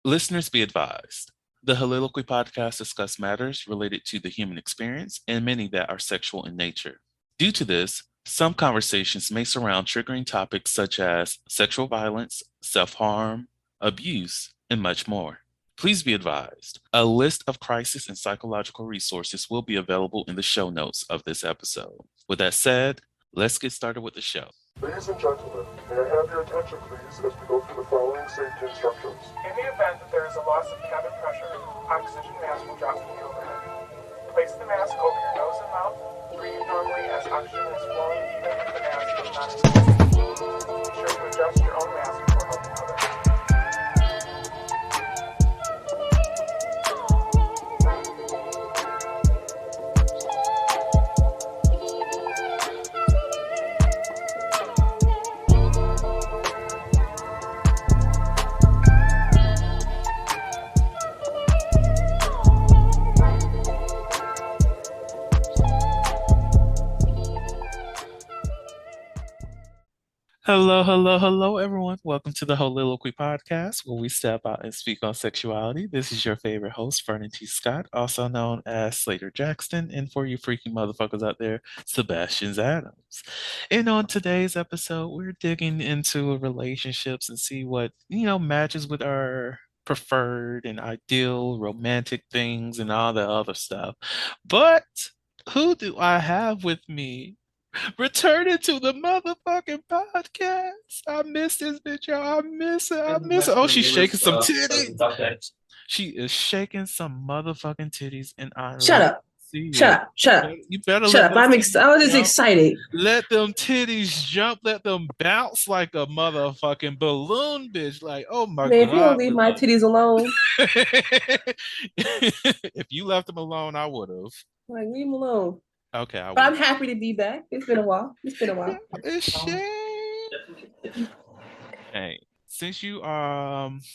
Listeners be advised. The Soliloquy podcast discuss matters related to the human experience and many that are sexual in nature. Due to this, some conversations may surround triggering topics such as sexual violence, self-harm, abuse, and much more. Please be advised, a list of crisis and psychological resources will be available in the show notes of this episode. With that said, let's get started with the show. Ladies and gentlemen, may I have your attention please as we go through the following safety instructions. In the event that there is a loss of cabin pressure, oxygen mask will drop from the overhead. Place the mask over your nose and mouth. Breathe normally as oxygen is flowing even if the mask is not inflated. Be sure to adjust your own mask before helping others. Hello, everyone. Welcome to the Soliloquy podcast, where we step out and speak on sexuality. This is your favorite host, Vernon T. Scott, also known as Slaytor Jackson, and for you freaking motherfuckers out there, Sebastian Adams. And on today's episode, we're digging into relationships and see what, matches with our preferred and ideal romantic things and all the other stuff. But who do I have with me? Returning to the motherfucking podcast. I miss this bitch, y'all. I miss her. Oh, she's shaking some titties. She is shaking some motherfucking titties, and I Shut up. Shut up. You better Shut up. I was just excited. Let them titties jump. Let them bounce like a motherfucking balloon, bitch. Like, oh my God. If you don't leave my titties alone. If you left them alone, I would have. Like, leave them alone. Okay, but I'm happy to be back. It's been a while. It's shame. Hey, since you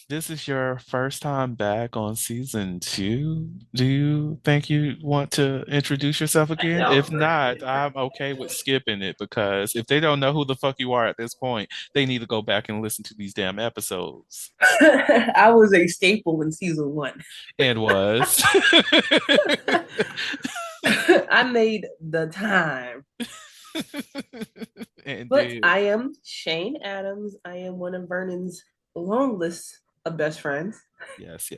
this is your first time back on season 2, do you think you want to introduce yourself again? If not, I'm okay with skipping it, because if they don't know who the fuck you are at this point, they need to go back and listen to these damn episodes. I was a staple in season 1. And was. I made the time. But I am Shane Adams. I am one of Vernon's long list of best friends. Yes.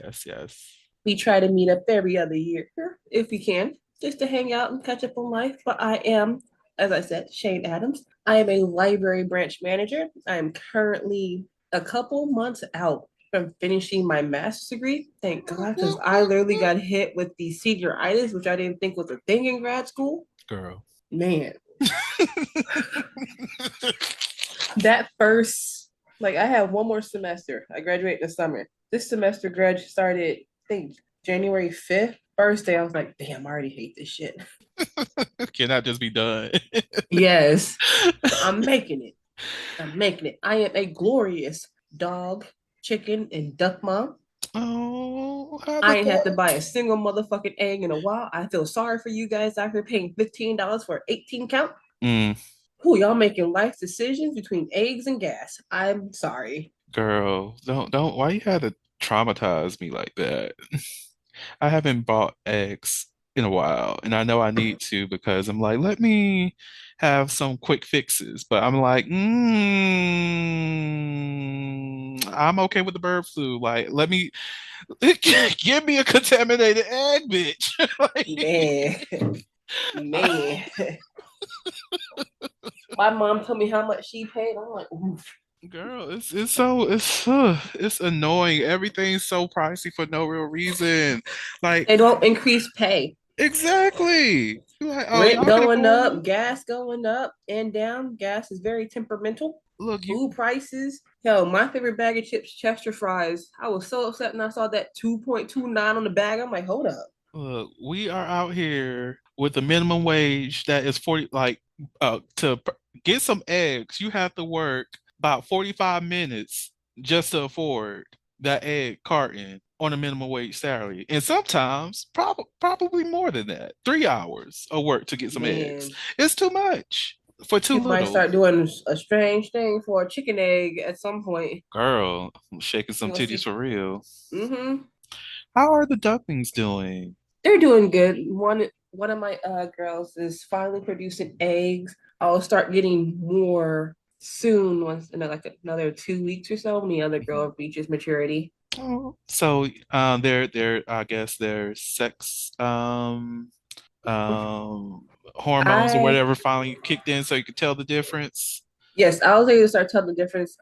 We try to meet up every other year, if we can, just to hang out and catch up on life. But I am, as I said, Shane Adams. I am a library branch manager. I am currently a couple months out from finishing my master's degree. Thank God, because I literally got hit with the senioritis, which I didn't think was a thing in grad school. Girl. Man. That first, I have one more semester. I graduate in the summer. This semester started, I think, January 5th. First day, I was like, damn, I already hate this shit. Can I just be done? Yes. I'm making it. I am a glorious dog, chicken, and duck mom. Oh, I ain't had to buy a single motherfucking egg in a while. I feel sorry for you guys after paying $15 for an 18 count. Who y'all making life decisions between eggs and gas? I'm sorry. Girl, don't why you had to traumatize me like that? I haven't bought eggs in a while, and I know I need to, because I'm like, let me have some quick fixes, but I'm like, I'm okay with the bird flu. Like, let me give me a contaminated egg, bitch. Man. My mom told me how much she paid. I'm like, oof. Girl, it's annoying. Everything's so pricey for no real reason. Like, they don't increase pay. Exactly. Like, rent going up, gas going up and down. Gas is very temperamental. Look, food prices. Hell, my favorite bag of chips, Chester fries. I was so upset when I saw that 2.29 on the bag. I'm like, hold up. Look, we are out here with the minimum wage that is 40. Like, to get some eggs, you have to work about 45 minutes just to afford that egg carton on a minimum wage salary. And sometimes probably more than that. 3 hours of work to get some eggs. It's too much. For too She might little. start doing a strange thing for a chicken egg at some point. Girl, I'm shaking some You will titties see. for real. Mm-hmm. How are the ducklings doing? They're doing good. One of my girls is finally producing eggs. I'll start getting more soon once in like another 2 weeks or so when the other Mhm. girl reaches maturity. Oh, so their I guess their sex um hormones or I whatever finally kicked in so you could tell the difference. Yes, I was able to start telling the difference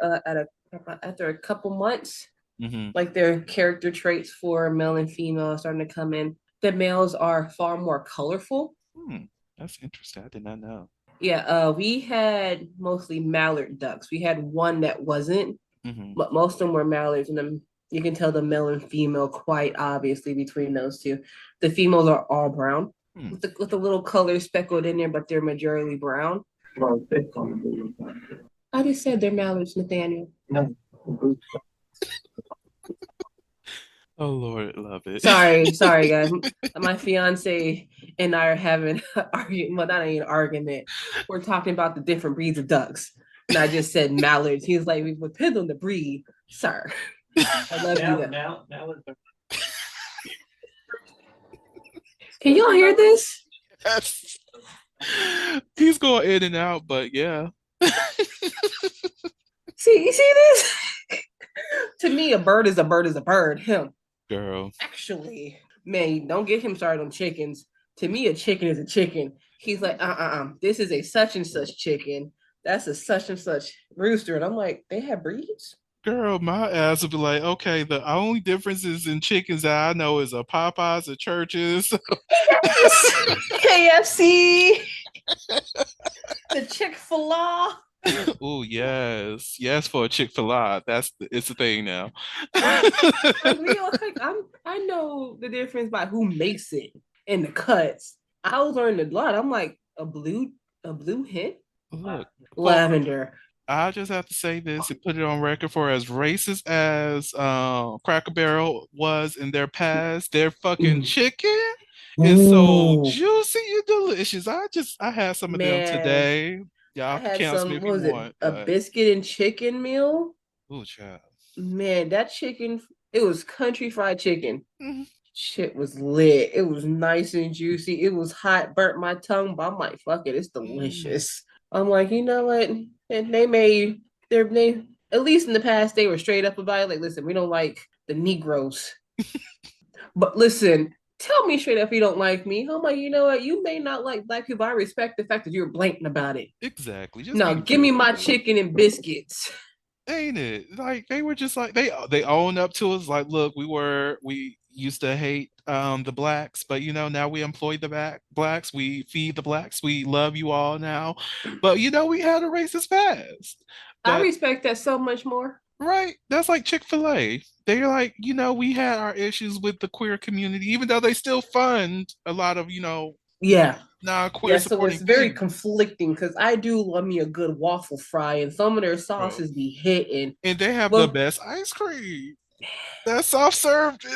after a couple months. Hmm. Like their character traits for male and female are starting to come in. The males are far more colorful. Hmm, that's interesting. I did not know. Yeah, we had mostly mallard ducks. We had one that wasn't, Hmm. but most of them were mallards, and then you can tell the male and female quite obviously between those two. The females are all brown Hmm. with a little color speckled in there, but they're majority brown. I just said they're mallards, Nathaniel. Oh Lord, love it. Sorry, guys. My fiance and I are having an argument. Well, not an argument. We're talking about the different breeds of ducks. And I just said mallards. He's like, we depend on the breed, sir. I love you though. Can y'all hear this? Yes. He's going in and out, but yeah. See, you see this? To me, a bird is a bird is a bird. Him. Girl. Actually, man, don't get him started on chickens. To me, a chicken is a chicken. He's like, this is a such and such chicken. That's a such and such rooster. And I'm like, they have breeds? Girl, my ass would be like, okay, the only differences in chickens that I know is a Popeyes, a Churches. Yes. KFC, the Chick-fil-A. Oh yes, yes for a Chick-fil-A. It's a thing now. Like we all like I know the difference by who makes it and the cuts. I was learning a lot. I'm like a blue hint, Look, for lavender. I just have to say this and put it on record for as racist as Cracker Barrel was in their past, their fucking Mm. chicken is so Ooh, juicy and delicious. I had some of them man, today. Y'all I can had cancel me some. if What you was it? want, A but biscuit and chicken meal. oh child. Man, that chicken. It was country fried chicken. Mhm. Shit was lit. It was nice and juicy. It was hot, burnt my tongue, but I'm like, fuck it, it's Mm. delicious. I'm like, you know what? And they at least in the past they were straight up about it. Like, listen, we don't like the Negroes. But listen, tell me straight up if you don't like me. I'm like, you know what? You may not like black people. I respect the fact that you're blatant about it. Exactly. Just Now be the give me truth. my chicken and biscuits. Ain't it? Like they were just like they own up to us. Like, look, we used to hate the blacks, but now we employ the blacks, we feed the blacks, we love you all now. But we had a racist past. I But respect that so much more. right, that's like Chick-fil-A. They're like, we had our issues with the queer community, even though they still fund a lot of, Yeah. non-queer Yeah, so it's supporting very things. conflicting because I do love me a good waffle fry, and some of their Bro. sauces be hitting. And they have the Well, best ice cream. That soft served,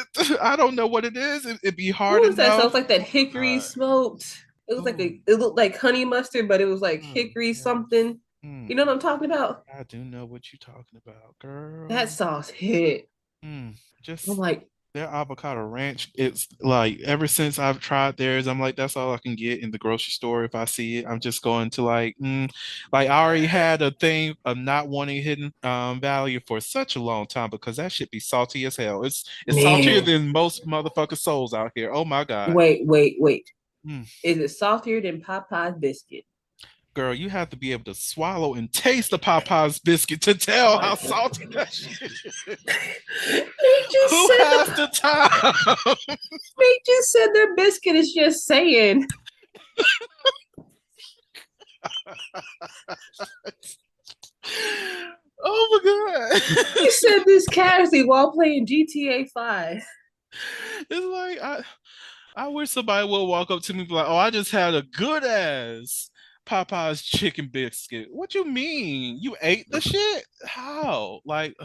I don't know what it is. It'd be what hard was that? So enough. it's like that hickory Uh, smoked. It was like oh, it looked like honey mustard, but it was like oh, hickory yes. something. Mm, You know what I'm talking about? I do know what you're talking about, That girl. sauce hit. Mm, I'm just like, their avocado ranch. It's like ever since I've tried theirs, I'm like, that's all I can get in the grocery store. If I see it, I'm just going to like I already had a thing of not wanting hidden value for such a long time because that should be salty as hell. It's saltier man, than most motherfucker souls out here. Oh my God. wait. Mm. Is it saltier than Popeye's biscuit? Girl, you have to be able to swallow and taste the Popeyes biscuit to tell how salty that shit is. They just Who said has the time? they just said their biscuit is just saying. Oh my He God. said this casually while playing GTA 5. It's like I wish somebody would walk up to me and be like, "Oh, I just had a good ass Popeyes chicken biscuit." What you mean? You ate the shit? How? Like,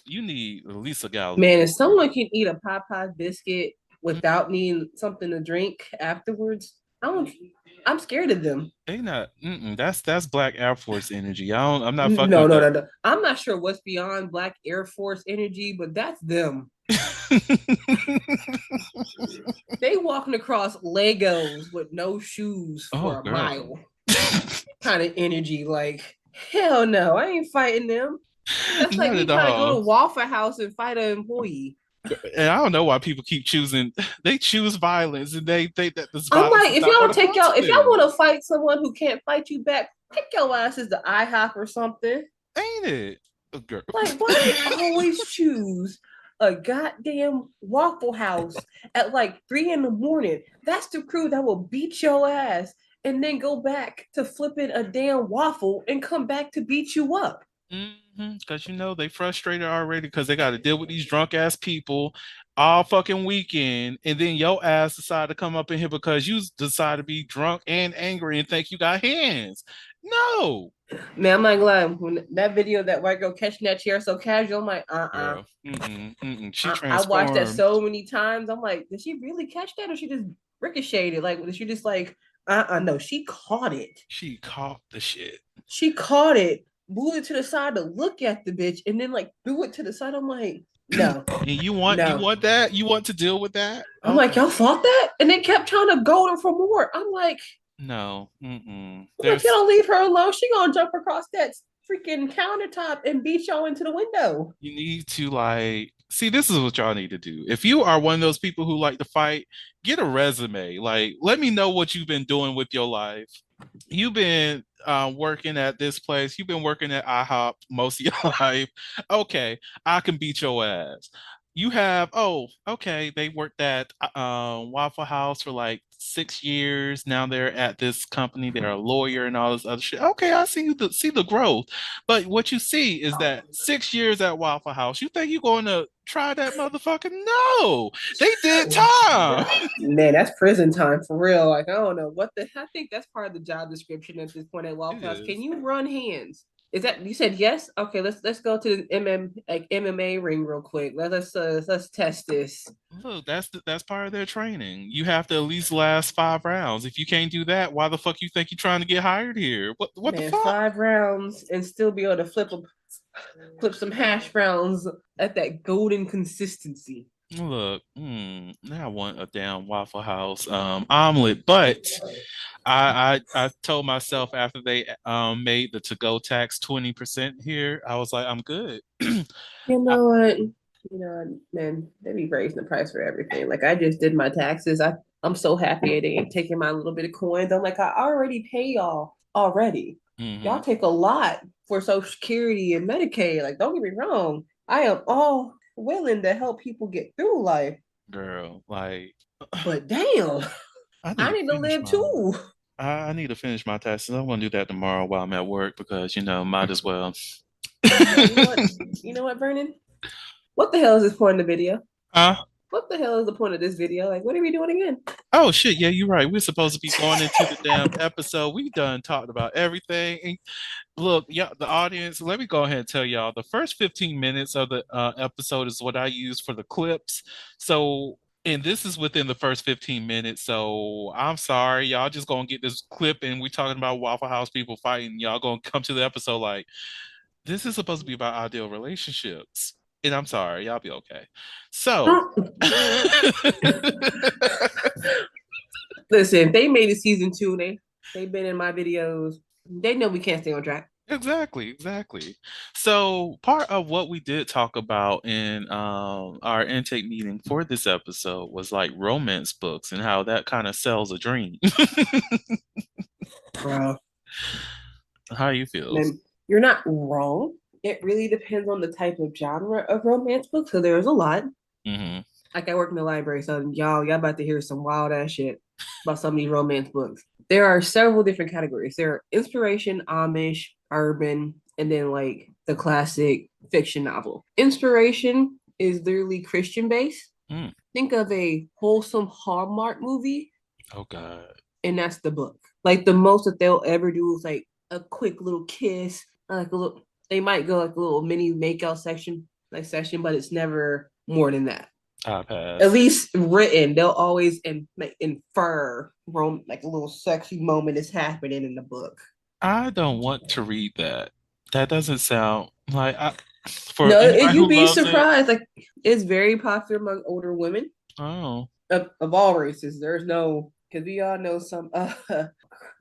you need at least a gallon of Man, if water. someone can eat a Popeye biscuit without needing something to drink afterwards, I don't. I'm scared of them. They not. That's Black Air Force energy. I'm not fucking No, with no, that. no, no. I'm not sure what's beyond Black Air Force energy, but that's them. They walking across Legos with no shoes Oh, for a girl. mile. Kind of energy. Like, hell no, I ain't fighting them. That's like Not me at trying to go all. to Waffle House and fight an employee. And I don't know why people keep choosing. They choose violence, and they think that this I'm violence like, is not going to come to if y'all them. want to fight someone who can't fight you back, pick your asses to IHOP or something. Ain't it, girl? Like, why they always choose a goddamn Waffle House at like 3 in the morning? That's the crew that will beat your ass and then go back to flipping a damn waffle and come back to beat you up. Because they frustrated already because they got to deal with these drunk ass people all fucking weekend, and then your ass decide to come up in here because you decide to be drunk and angry and think you got hands. No, Man, I'm not gonna lie. When that video of that white girl catching that chair so casual, I'm like, girl. Mm-mm. She I watched that transformed. so many times. I'm like, did she really catch that or she just ricocheted? Like, did she just like, no, she caught it. She caught the shit. She caught it, moved it to the side to look at the bitch, and then like threw it to the side. I'm like, no, And you no. want that? You want to deal with that? I'm like, Okay. y'all fought that? And they kept trying to goad her for more. No. Mm-mm. I'm like, you don't leave her alone. She gonna jump across that freaking countertop and beat y'all into the window. You need to like see this is what y'all need to do. If you are one of those people who like to fight, get a resume. Like let me know what you've been doing with your life. You've been working at this place. You've been working at IHOP most of your life. Okay, I can beat your ass. You have, oh, okay, they worked at Waffle House for like 6 years. Now they're at this company. They're a lawyer and all this other shit. Okay, I see the growth. But what you see is that 6 years at Waffle House, you think you're going to try that motherfucker? No, they did time. Man, that's prison time for real. Like, I don't know what the. I think that's part of the job description at this point at It Waffle House. Can is. you run hands? Is that you said yes? Okay, let's go to the MMA ring real quick. Let's test this. Look, that's part of their training. You have to at least last 5 rounds. If you can't do that, why the fuck you think you're trying to get hired here? What the Man, fuck? 5 rounds and still be able to flip some hash browns at that golden consistency. Look, now I want a damn Waffle House omelet, but I told myself after they made the to-go tax 20% here, I was like, I'm good. You know what? You know, man, they be raising the price for everything. Like I just did my taxes. I'm so happy they ain't taking my little bit of coins. I'm like, I already pay y'all already. Y'all Hmm. take a lot for Social Security and Medicaid. Like, don't get me wrong. I am all willing to help people get through life. Girl, like But damn, I need I to need to finish live my too. I need to finish my taxes. I'm gonna do that tomorrow while I'm at work because might as well. Man, you know what? You know what, Vernon? What the hell is this point in the video? Huh? What the hell is the point of this video? Like, what are we doing again? Oh shit, yeah, you're right. We're supposed to be going into the damn episode. We done talked about everything. And look, yeah, the audience, let me go ahead and tell y'all the first 15 minutes of the episode is what I use for the clips. So, and this is within the first 15 minutes. So I'm sorry, y'all just gonna get this clip and we talking about Waffle House people fighting. Y'all gonna come to the episode like this is supposed to be about ideal relationships. And I'm sorry, y'all be okay. So Listen, they made it season 2. They've been in my videos. They know we can't stay on track. Exactly. So part of what we did talk about in our intake meeting for this episode was like romance books and how that kind of sells a dream. Bro, How you feel? man, you're not wrong. It really depends on the type of genre of romance book. So there's a lot. Hmm. Like I work in the library, so y'all about to hear some wild ass shit about some of these romance books. There are several different categories. There are inspiration, Amish, urban, and then like the classic fiction novel. Inspiration is literally Christian based. Mm. Think of a wholesome Hallmark movie, Oh God. and that's the book. Like the most that they'll ever do is like a quick little kiss, like a little. They might go like a little mini makeout section, but it's never more than that. I At pass. least written, they'll always infer like a little sexy moment is happening in the book. I don't want to read that. That doesn't sound like for No, anybody you'd who be loves it. surprised. Like it's very popular among older women Oh. of all races. There's no because we all know some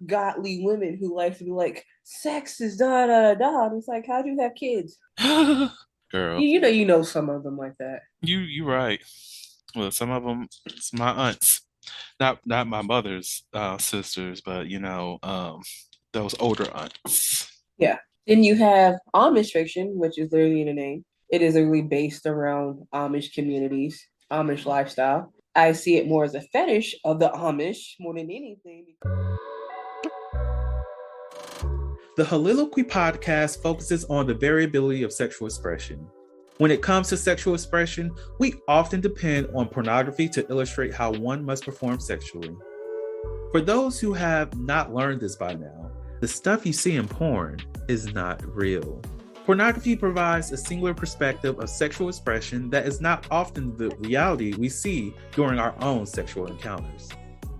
godly women who like to be like, sex is da da da. And it's like, how'd you have kids? Girl, You know some of them like that. you right. Well, some of them, it's my aunts, not my mother's sisters, but those older aunts. Yeah. Then you have Amish fiction, which is literally in the name. It is literally based around Amish communities, Amish lifestyle. I see it more as a fetish of the Amish more than anything. The Holiloquy podcast focuses on the variability of sexual expression. When it comes to sexual expression, we often depend on pornography to illustrate how one must perform sexually. For those who have not learned this by now, the stuff you see in porn is not real. Pornography provides a singular perspective of sexual expression that is not often the reality we see during our own sexual encounters.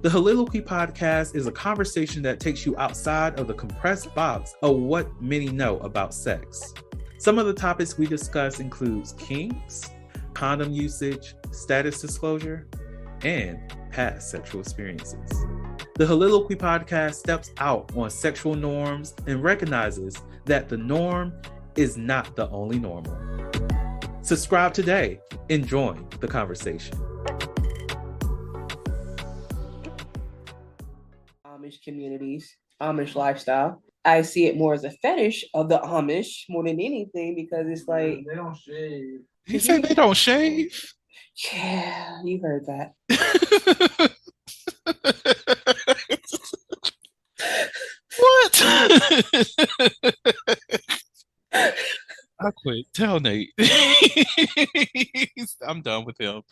The Holiloquy podcast is a conversation that takes you outside of the compressed box of what many know about sex. Some of the topics we discuss includes kinks, condom usage, status disclosure, and past sexual experiences. The Holiloquy podcast steps out on sexual norms and recognizes that the norm is not the only normal. Subscribe today and join the conversation. Amish communities, Amish lifestyle. I see it more as a fetish of the Amish more than anything because it's like They don't shave. You say they don't shave? yeah, you heard that. What? I quit. Tell Nate. I'm done with him.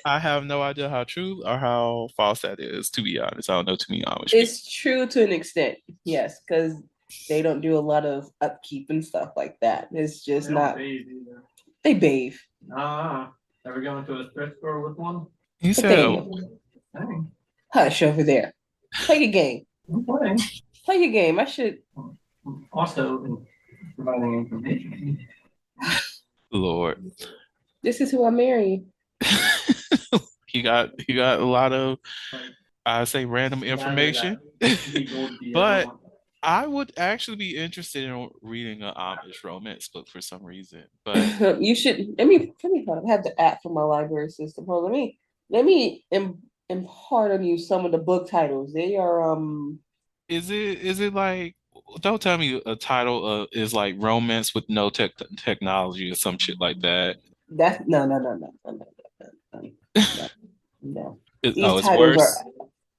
I have no idea how true or how false that is, to be honest. I don't know too many Amish people. It's true to an extent, yes, because they don't do a lot of upkeep and stuff like that. It's just They not. don't bathe either. They bathe. Ever going to a thrift store with one? You said, Nathaniel, Dang. hush over there. Play your game. I'm playing. Play your game. I should. Also, providing information. Lord. This is who I'm marrying. You got a lot of, I say, random information. But I would actually be interested in reading an Amish romance book for some reason. But You should. Let me hold on. I have the app for my library system. Hold on, let me impart on you some of the book titles. They are is it like, don't tell me a title is like romance with no technology or some shit like that. that's no. No. These It's titles are worse.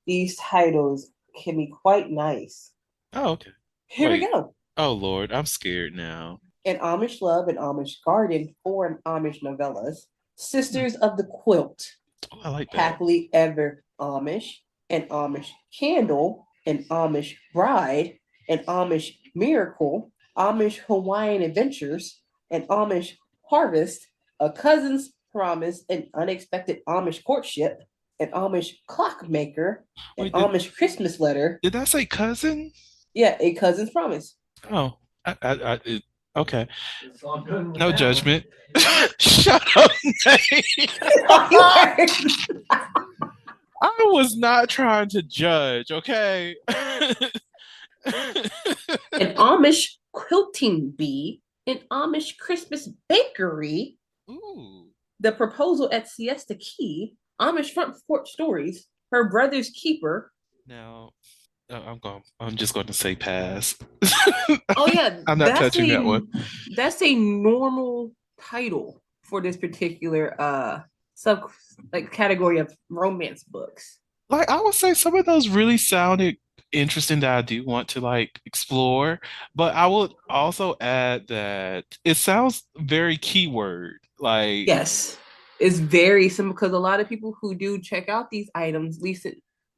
these titles can be quite nice. Oh, okay. Here we Wait. go. Oh Lord, I'm scared now. An Amish Love, an Amish Garden, or an Amish Novellas. Hmm. Sisters of the Quilt, Oh, I like that. Happily Ever Amish, an Amish Candle, an Amish Bride, an Amish Miracle, Amish Hawaiian Adventures, an Amish Harvest, a Cousin's Promise, an Unexpected Amish Courtship, an Amish Clockmaker, an Wait, Amish Christmas Letter. did I say cousin? Yeah, a Cousin's Promise. Oh, okay. It's all good with No that one. judgment. Shut up, Nate. You heard. I was not trying to judge, okay? An Amish Quilting Bee, an Amish Christmas Bakery, Ooh. The Proposal at Siesta Key, Amish Front Porch Stories, Her Brother's Keeper. Now, I'm just going to say pass. Oh yeah, I'm not touching that one. that's a normal title for this particular sub category of romance books. Like, I would say some of those really sounded interesting that I do want to like explore, but I would also add that it sounds very keyword. Like, Yes, it's very simple because a lot of people who do check out these items, at least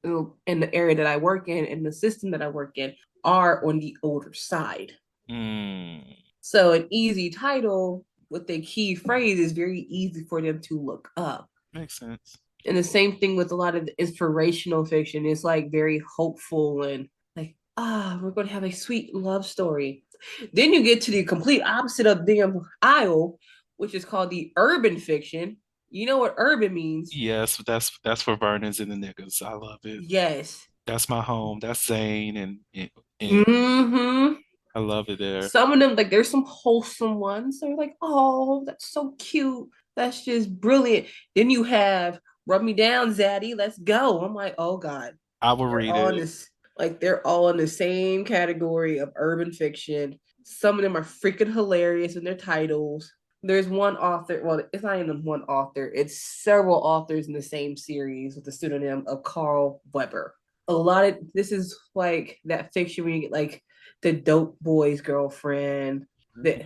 in the area that I work in the system that I work in, are on the older side. mm, So an easy title with a key phrase is very easy for them to look up. Makes sense. And the same thing with a lot of the inspirational fiction. It's like very hopeful and like, we're going to have a sweet love story. Then you get to the complete opposite of damn aisle, which is called the urban fiction. You know what urban means? Yes, that's for Vernon's and the niggas. I love it. Yes. That's my home. That's Zane and Mm-hmm. I love it there. Some of them, like, there's some wholesome ones. They're like, oh, that's so cute. That's just brilliant. Then you have Rub Me Down, Zaddy. Let's go. I'm like, oh God. I will They're read all in it. this, like, they're all in the same category of urban fiction. Some of them are freaking hilarious in their titles. There's one author, well, it's not even one author, it's several authors in the same series with the pseudonym of Carl Weber. A lot of this is like that fiction where you get like the dope boy's girlfriend, the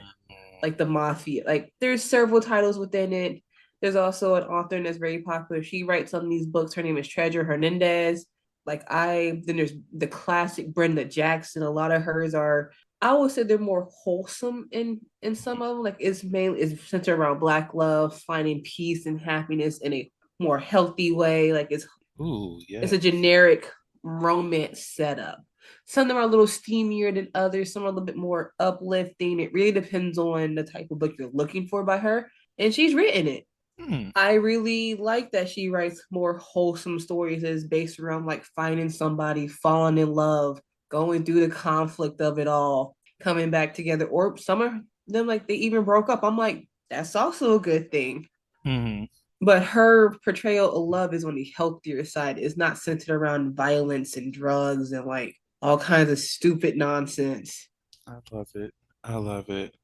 like the mafia. Like there's several titles within it. There's also an author that's very popular. She writes on these books. Her name is Treasure Hernandez. Then there's the classic Brenda Jackson. A lot of hers are, I would say they're more wholesome in some of them. Like it's centered around Black love, finding peace and happiness in a more healthy way. Like Ooh, it's a yes. generic romance setup. Some of them are a little steamier than others. Some are a little bit more uplifting. It really depends on the type of book you're looking for by her. And she's written it. Hmm. I really like that she writes more wholesome stories that is based around like finding somebody, falling in love, going through the conflict of it all, coming back together. Or some of them, like they even broke up. I'm like, that's also a good thing. Hmm. But her portrayal of love is on the healthier side. It's not centered around violence and drugs and like all kinds of stupid nonsense. I love it. I love it.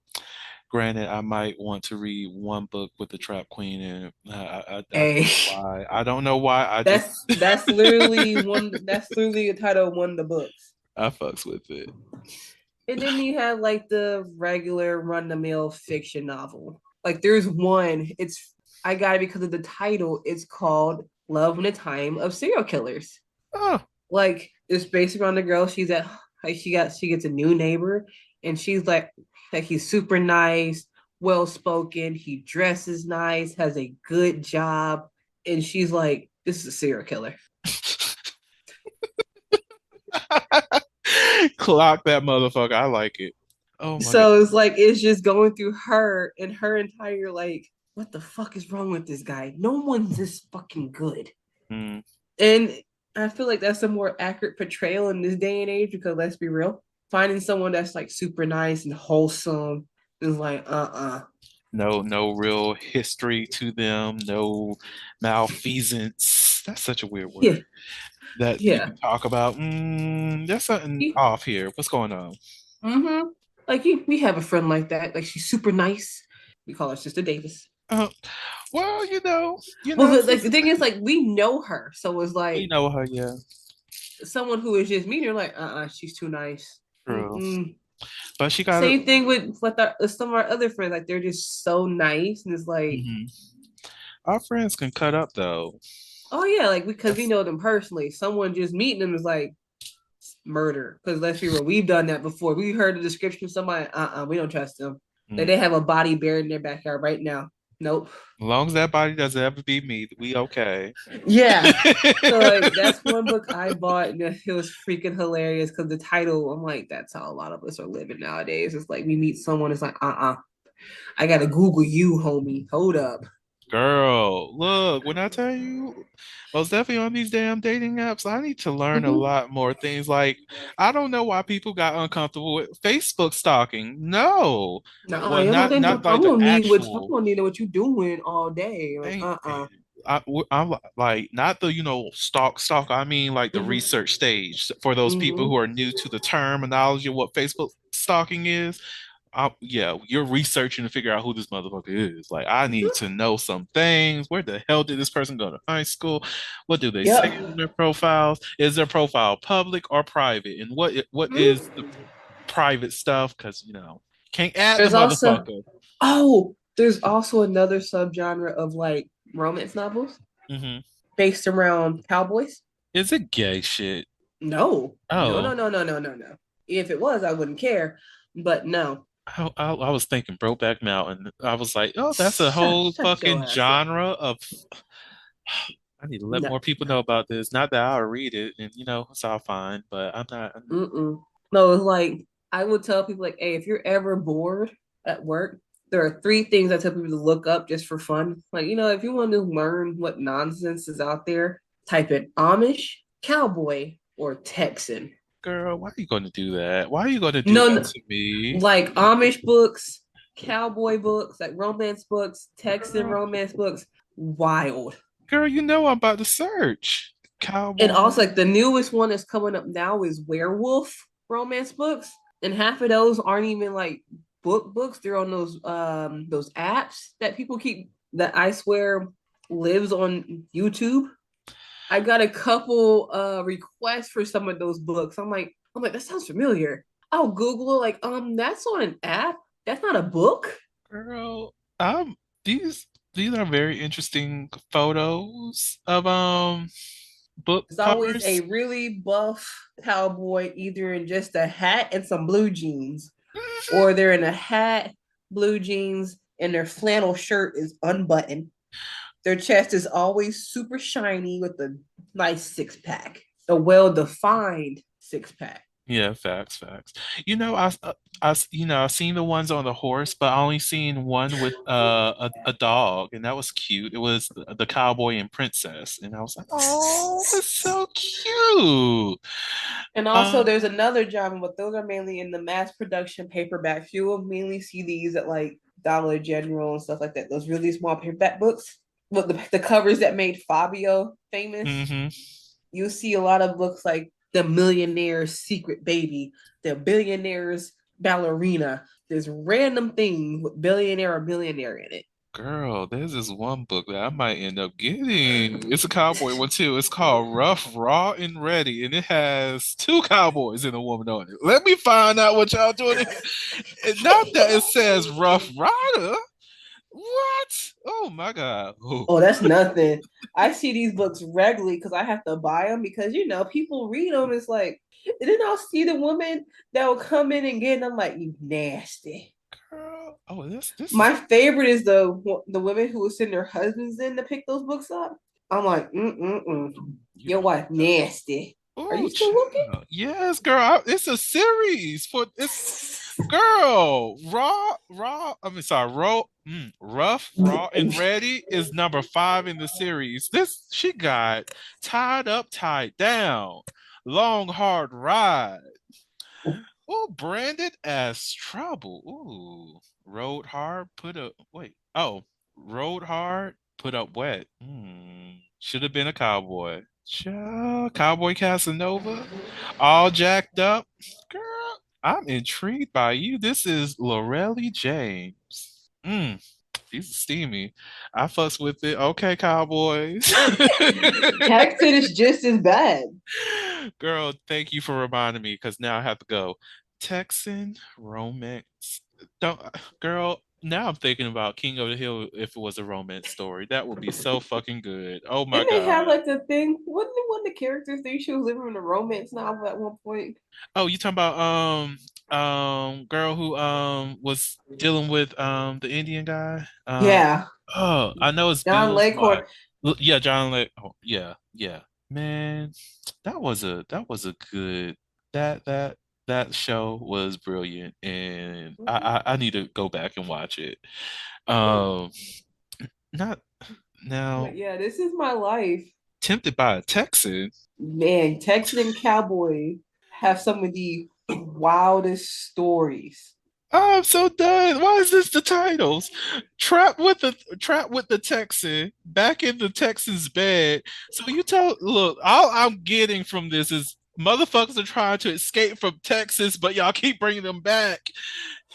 Granted, I might want to read one book with the Trap Queen in it. I don't Hey, know why. I don't know why. I just that's literally the title of one of the books. I fucks with it. And then you have like the regular run the mill fiction novel. Like there's one, it's I got it because of the title. It's called Love in a Time of Serial Killers. Oh, Like it's based around the girl. She's at like she gets a new neighbor, and she's like he's super nice, well spoken. He dresses nice, has a good job, and she's like, this is a serial killer. clock that motherfucker. I like it. Oh my God. So it's like it's just going through her and her entire like, what the fuck is wrong with this guy? No one's this fucking good. Mm, And I feel like that's a more accurate portrayal in this day and age because let's be real, finding someone that's like super nice and wholesome is like no real history to them. No malfeasance. That's such a weird yeah, word that you yeah. can talk about. There's something off here. What's going on? Mm-hmm. Like we have a friend like that. Like she's super nice. We call her Sister Davis. Uh, well, Well, like sis, the thing is, like we know her, so it's we like know her. Yeah, someone who is just meeting her, like she's too nice. true. Mm-mm. But she got it. Same thing with some of our other friends. Like they're just so nice, and it's like, Mhm. Our friends can cut up though. oh yeah, like because we That's know them personally. Someone just meeting them is like murder. Because let's be real, we've done that before. We heard the description of somebody. We don't trust them. Like mm. they have a body buried in their backyard right now. Nope. As long as that body doesn't ever be me, we okay. Yeah. So like that's one book I bought and it was freaking hilarious because the title, I'm like, that's how a lot of us are living nowadays. It's like we meet someone, it's like, I gotta Google you, homie. Hold up. Girl, look, when I tell you, most definitely on these damn dating apps, I need to learn a Mm-hmm. lot more things. Like, I don't know why people got uncomfortable with Facebook stalking. No. No, Well, I'm not I'm like the gonna need I'm actual. gonna need what you doing all day. Like, Ain't I'm like not the stalk. I mean like the Mm-hmm. research stage for those people who Mm-hmm. are new to the terminology of what Facebook stalking is. Yeah, you're researching to figure out who this motherfucker is. Like, I need to know some things. Where the hell did this person go to high school? What do they say Yep. on their profiles? Is their profile public or private? And what is the Mm-hmm. private stuff? Because can't add the There's also motherfucker. there's also another subgenre of like romance novels Hmm. based around cowboys. Is it gay shit? No, no, no, Oh, no, no, no, no, no. If it was, I wouldn't care. But no. I was thinking Brokeback Mountain. I was like, oh, that's a whole Shut your fucking ass up. genre of. I need to let No. more people know about this. Not that I'll read it, and it's all fine, but I'm not. Mm-mm. No, it's like I would tell people like, hey, if you're ever bored at work, there are three things I tell people to look up just for fun. Like, if you want to learn what nonsense is out there, type in Amish, cowboy, or Texan. Girl, why are you going to do that? Why are you going to do No, that no, to me? like Amish books, cowboy books, like romance books, Texan Girl, romance books, wild. girl, I'm about to search. And Cowboy. also, like the newest one that's coming up now is werewolf romance books, and half of those aren't even like books. They're on those apps that people keep that I swear lives on YouTube. I got a couple requests for some of those books. I'm like that sounds familiar. I'll Google it, like that's on an app. That's not a book. Girl, these these are very interesting photos of book There's always a covers. really buff cowboy, either in just a hat and some blue jeans, Mhm. or they're in a hat, blue jeans, and their flannel shirt is unbuttoned. Their chest is always super shiny with a nice six pack, a well defined six pack. Yeah, facts, facts. I've seen the ones on the horse, but I only seen one with a dog, and that was cute. It was the cowboy and princess, and I was like, oh, it's so cute. And also, Um, there's another genre, but those are mainly in the mass production paperbacks. You will mainly see these at like Dollar General and stuff like that. Those really small paperback books with the covers that made Fabio famous. hmm You see a lot of books like The Millionaire's Secret Baby, The Billionaire's Ballerina. There's random things with billionaire or millionaire in it. Girl, there's this one book that I might end up getting. It's a cowboy one too. It's called Rough, Raw, and Ready, and it has two cowboys and a woman on it. Let me find out what y'all doing. Not that it says Rough Rider. What? Oh my God. Oh, Oh, that's nothing. I see these books regularly because I have to buy them because people read them. It's like, and then I'll see the woman that will come in and get, and I'm like, you nasty. girl. Oh, this is My favorite is the women who will send their husbands in to pick those books up. I'm like, you your know. wife nasty. Are you Oh, still looking? child. Yes, girl. It's a series for it's girl. I mean, sorry. Rough, Raw, and Ready is number 5 in the series. This she got tied up, tied down. Long hard ride. Oh, branded as trouble. Ooh, rode hard, put up. Wait. Oh, rode hard, put up wet. Should have been a cowboy. Cowboy Casanova, all jacked up. Girl, I'm intrigued by you. This is Lorelli James. These are steamy. I fucks with it. Okay, Cowboys. Texted is just as bad. Girl, thank you for reminding me because now I have to go. Texan romance. Don't, girl. Now I'm thinking about King of the Hill if it was a romance story. That would be so fucking good. Oh my Didn't they have God. like a thing? Wasn't it one of the characters think she was living in a romance novel at one point? Oh, you talking about girl who was dealing with the Indian guy? Yeah, I know it's John Bill's wife. Lakecourt. Yeah, John Lake. Oh, yeah, yeah. Man, that was a good that that show was brilliant, and I need to go back and watch it. Um, not now. But yeah, this is my life. Tempted by a Texan. Man, Texas and Cowboy have some of the wildest stories. Oh, I'm so done. Why is this the titles? Trapped with the Texan, back in the Texan's bed. So look, all I'm getting from this is motherfuckers are trying to escape from Texas, but y'all keep bringing them back.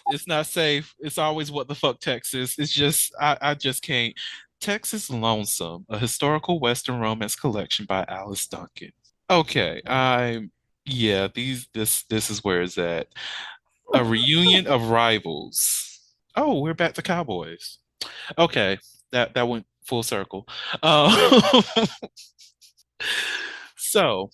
It's not safe. It's always what the fuck Texas. It's just I just can't. Texas Lonesome, a historical Western romance collection by Alice Duncan. Okay, yeah, this is where it's at. A reunion of rivals. Oh, we're back to Cowboys. Okay, that went full circle. Um, so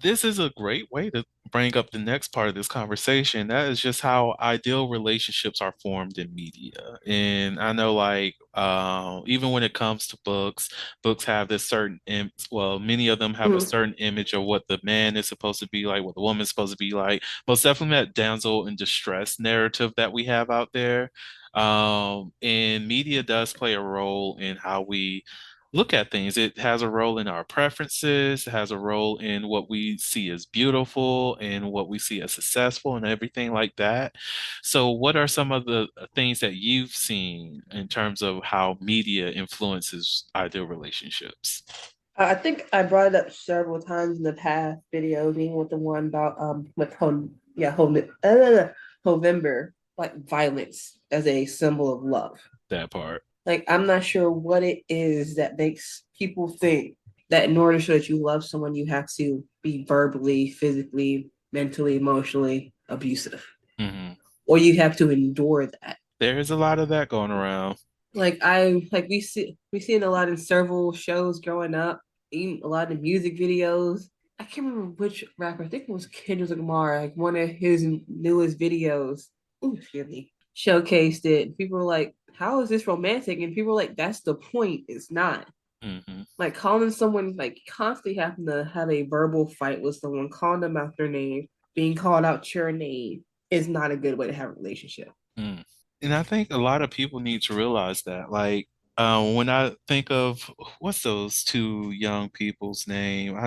This is a great way to bring up the next part of this conversation. That is just how ideal relationships are formed in media. And I know, like, even when it comes to books, books have this certain, well, many of them have a Mhm. certain image of what the man is supposed to be like, what the woman is supposed to be like. Most definitely that damsel in distress narrative that we have out there. And media does play a role in how we look at things. It has a role in our preferences, it has a role in what we see as beautiful and what we see as successful and everything like that. So, what are some of the things that you've seen in terms of how media influences ideal relationships? I think I brought it up several times in the past videos, even with the one about with November, like violence as a symbol of love. That part. Like I'm not sure what it is that makes people think that in order to show that you love someone, you have to be verbally, physically, mentally, emotionally abusive, Hmm. or you have to endure that. There's a lot of that going around. We seen a lot in several shows growing up, even a lot of music videos. I can't remember which rapper. I think it was Kendrick Lamar. Like one of his newest videos. Ooh, excuse me. Showcased it. People were like, "How is this romantic?" And people were like, "That's the point. It's not." Hmm. Like calling someone like constantly having to have a verbal fight with someone, calling them out their name, being called out your name is not a good way to have a relationship. Mm. And I think a lot of people need to realize that. Like, when I think of what's those two young people's name,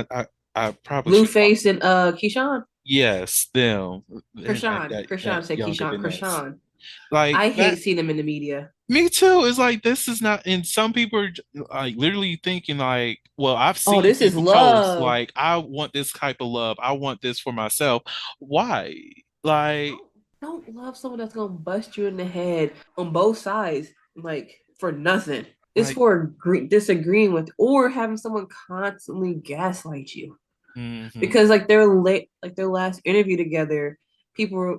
I probably should. Blueface and Keyshawn. Yes, them. They're like Krishan that said younger Keyshawn, than us. Krishan. Like I that. hate seeing them in the media. Me too. It's like this is not. And some people are like literally thinking like, well, I've Oh, seen this is people post love. like, I want this type of love. I want this for myself. Why? Like, Don't love someone that's gonna bust you in the head on both sides, like for nothing. It's like, for disagreeing with or having someone constantly gaslight you. hmm, Because like their last interview together, people were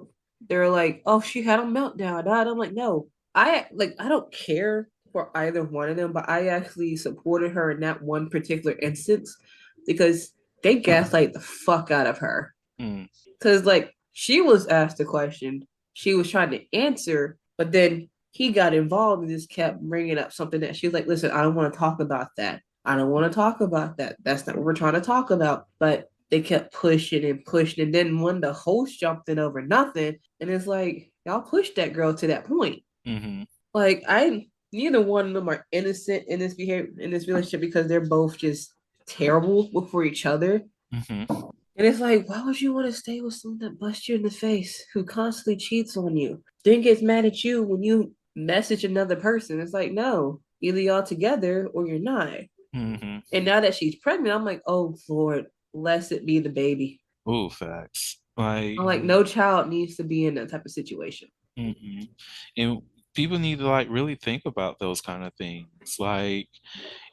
they're like, "Oh, she had a meltdown." I'm like, "No, I don't care for either one of them, but I actually supported her in that one particular instance because they gaslight the fuck out of her. mm, Because like she was asked a question, she was trying to answer, but then he got involved and just kept bringing up something that she was like, "Listen, I don't want to talk about that. I don't want to talk about that. That's not what we're trying to talk about." But they kept pushing and pushing, and then when the host jumped in over nothing, and it's like y'all pushed that girl to that point. hmm, Like I, neither one of them are innocent in this behavior in this relationship because they're both just terrible for each other. hmm, And it's like, why would you want to stay with someone that busts you in the face, who constantly cheats on you, then gets mad at you when you message another person? It's like, no, either y'all together or you're not. hmm. And now that she's pregnant, I'm like, oh Lord, blessed be the baby. Ooh, facts. Like, I'm like, no child needs to be in that type of situation. hmm. And people need to like really think about those kind of things. Like,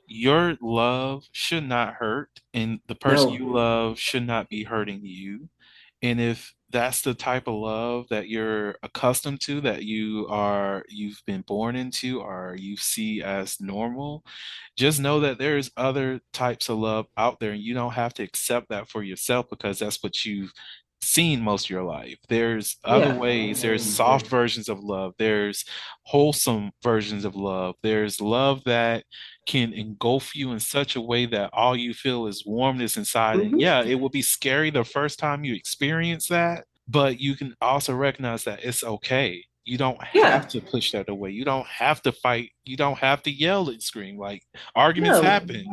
your love should not hurt, and the person No. you love should not be hurting you. And if that's the type of love that you're accustomed to, that you've been born into, or you see as normal, just know that there's other types of love out there, and you don't have to accept that for yourself because that's what you've seen most of your life. There's other Yeah. ways, there's soft versions of love, there's wholesome versions of love, there's love that can engulf you in such a way that all you feel is warmness inside. And Mm-hmm. yeah, it will be scary the first time you experience that, but you can also recognize that it's okay. You don't have Yeah. to push that away. You don't have to fight. You don't have to yell and scream. Like, arguments No. happen.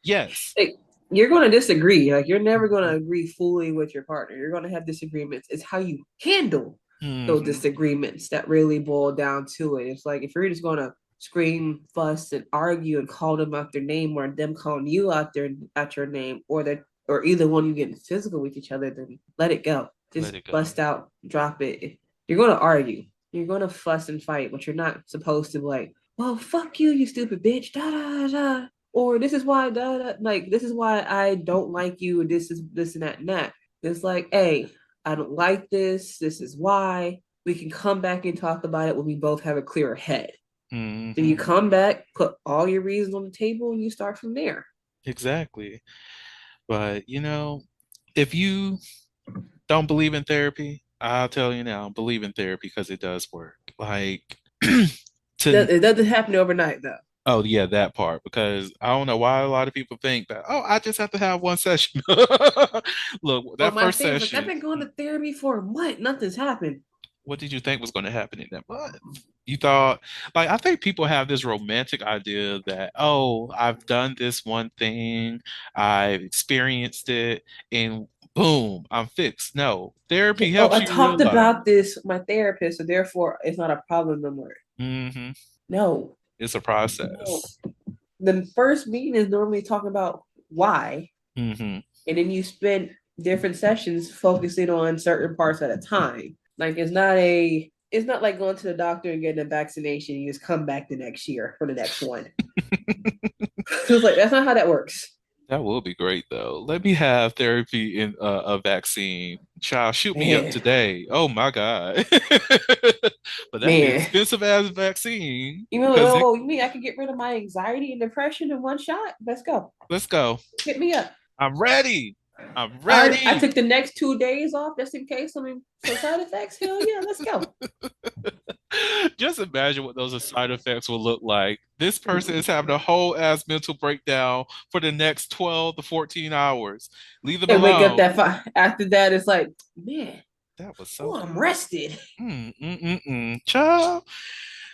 Yes. Like, you're going to disagree. Like, you're never going to agree fully with your partner. You're going to have disagreements. It's how you handle those Hmm. disagreements that really boil down to it. It's like if you're just going to scream, fuss, and argue and call them out their name, or them calling you out their at your name, or that, or either one of you getting physical with each other, then let it go. Let Just it go. bust out, drop it. If you're going to argue. You're going to fuss and fight, but you're not supposed to be like, well, fuck you, you stupid bitch. Da da da. Or this is why da, da, like this is why I don't like you. This is this and that. It's like, hey, I don't like this. This is why. We can come back and talk about it when we both have a clearer head. Then you Hmm. come back, put all your reasons on the table, and you start from there. Exactly. But, If you don't believe in therapy, I'll tell you now, believe in therapy because it does work. Like to It doesn't happen overnight though. oh yeah, that part because I don't know why a lot of people think that oh I just have to have one session. Look, Well, that my first thing is like I've session, been going to therapy for a month. Nothing's happened. what did you think was going to happen in that month? You thought like I think people have this romantic idea that oh I've done this one thing, I've experienced it, and boom, I'm fixed. No, therapy Oh, helps I you talked realize. about this with my therapist, so therefore it's not a problem no more. Hmm. No, It's a no. process. The first meeting is normally talking about why, Hmm. and then you spend different sessions focusing on certain parts at a time. Like it's not like going to the doctor and getting a vaccination. You just come back the next year for the next one. So it's like that's not how that works. That will be great though. Let me have therapy in a vaccine. Child, shoot me up Man, today. Oh my God. But that'd be man. expensive as vaccine. You mean, Because oh, you mean I can get rid of my anxiety and depression in one shot? Let's go. let's go. Hit me up. I'm ready. I'm I ready. took the next 2 days off just in case some side effects. Hell yeah, let's go. Just imagine what those side effects will look like. This person is having a whole ass mental breakdown for the next 12 to 14 hours. Leave them And wake up alone. after that, it's like, man, That was so oh, I'm good. rested. Child.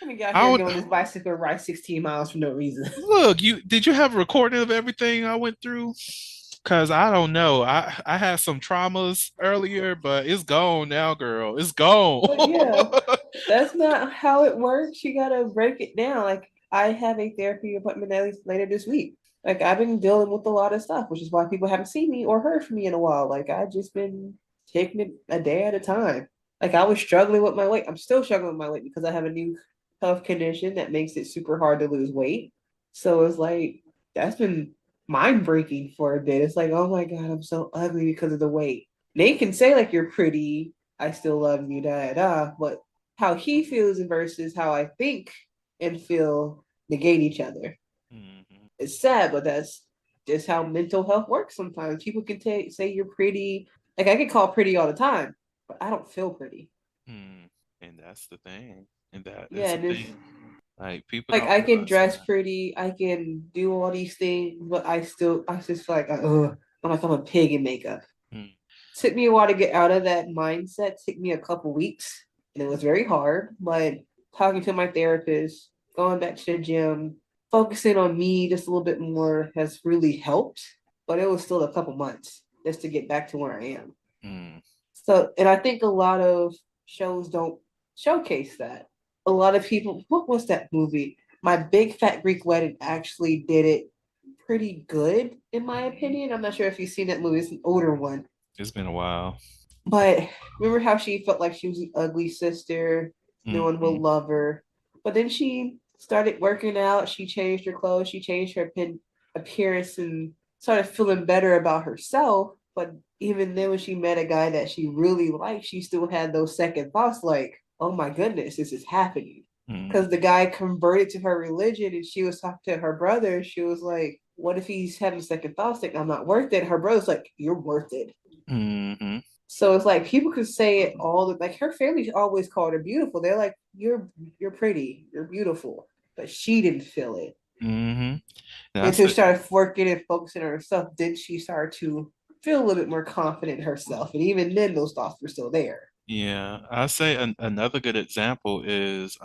Let me get out I here don't doing this bicycle ride 16 miles for no reason. look, you did you have a recording of everything I went through? Cause I don't know. I had some traumas earlier, but it's gone now, girl. It's gone. But yeah, that's not how it works. You gotta break it down. Like I have a therapy appointment at least later this week. Like I've been dealing with a lot of stuff, which is why people haven't seen me or heard from me in a while. Like I've just been taking it a day at a time. Like I was struggling with my weight. I'm still struggling with my weight because I have a new health condition that makes it super hard to lose weight. So it's like that's been mind breaking for a bit. It's like, oh my God, I'm so ugly because of the weight. They can say like you're pretty, I still love you, da da da. But how he feels versus how I think and feel negate each other. Mhm, It's sad, but that's just how mental health works sometimes. People can say you're pretty. Like I get called pretty all the time, but I don't feel pretty. mhm. And that's the thing. And that Yeah, is and the it's thing. Like people like don't I can realize dress that. pretty, I can do all these things, but I just feel like, I'm like I'm a pig in makeup. Mm, Took me a while to get out of that mindset. Took me a couple weeks, and it was very hard. But talking to my therapist, going back to the gym, focusing on me just a little bit more has really helped. But it was still a couple months just to get back to where I am. mm, So, and I think a lot of shows don't showcase that. A lot of people, what was that movie? My Big Fat Greek Wedding actually did it pretty good, in my opinion. I'm not sure if you've seen that movie, it's an older one. it's been a while. But remember how she felt like she was the ugly sister, no one will Mhm, love her. But then she started working out, she changed her clothes, she changed her appearance and started feeling better about herself. But even then, when she met a guy that she really liked, she still had those second thoughts like, oh my goodness, this is happening. Because the mhm, guy converted to her religion and she was talking to her brother. She was like, what if he's having second thoughts like, I'm not worth it? Her brother's like, you're worth it. mhm, So it's like people could say it all the like her family always called her beautiful. They're like, you're pretty, you're beautiful. But she didn't feel it. mhm. That's Until the she started working and focusing on herself, then she started to feel a little bit more confident in herself. And even then those thoughts were still there. yeah. I say another good example is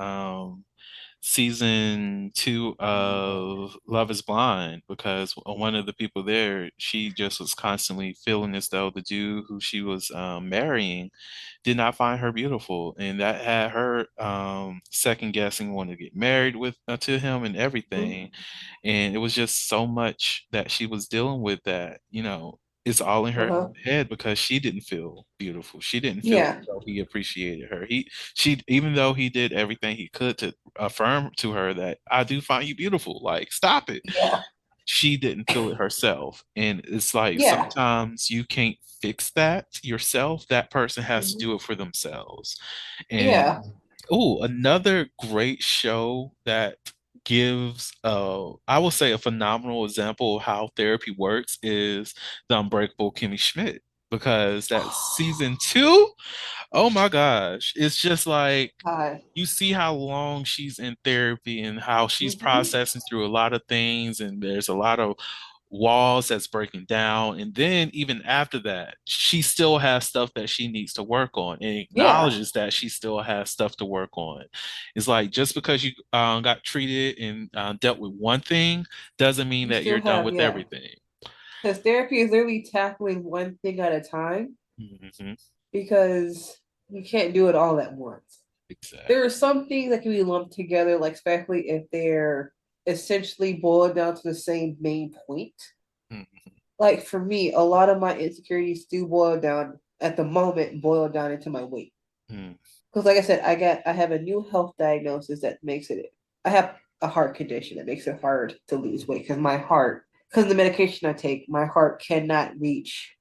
season two of Love is Blind because one of the people there, she just was constantly feeling as though the dude who she was marrying did not find her beautiful, and that had her second guessing wanting to get married with to him and everything. And it was just so much that she was dealing with that, it's all in her Uh-huh. head because she didn't feel beautiful. She didn't feel as Yeah. though he appreciated her. She, even though he did everything he could to affirm to her that I do find you beautiful, like stop it. Yeah. She didn't feel it herself. And it's like Yeah. sometimes you can't fix that yourself. That person has to Mhm. do it for themselves. And Yeah. oh, another great show that gives I will say a phenomenal example of how therapy works is The Unbreakable Kimmy Schmidt. because that season two, oh my gosh, it's just like Hi. you see how long she's in therapy and how she's Mm-hmm. processing through a lot of things, and there's a lot of walls that's breaking down. And then even after that, she still has stuff that she needs to work on and Yeah, acknowledges that she still has stuff to work on. It's like just because you got treated and dealt with one thing doesn't mean you that still you're done have, with yeah. everything. Because therapy is literally tackling one thing at a time Hmm. because you can't do it all at once. There are Exactly. some things that can be lumped together, like especially if they're essentially boiled down to the same main point. Hmm. Like for me, a lot of my insecurities do boil down at the moment, boil down into my weight. Hmm. Because like I said, I have a new health diagnosis that makes it I have a heart condition that makes it hard to lose weight because my heart because the medication I take, my heart cannot reach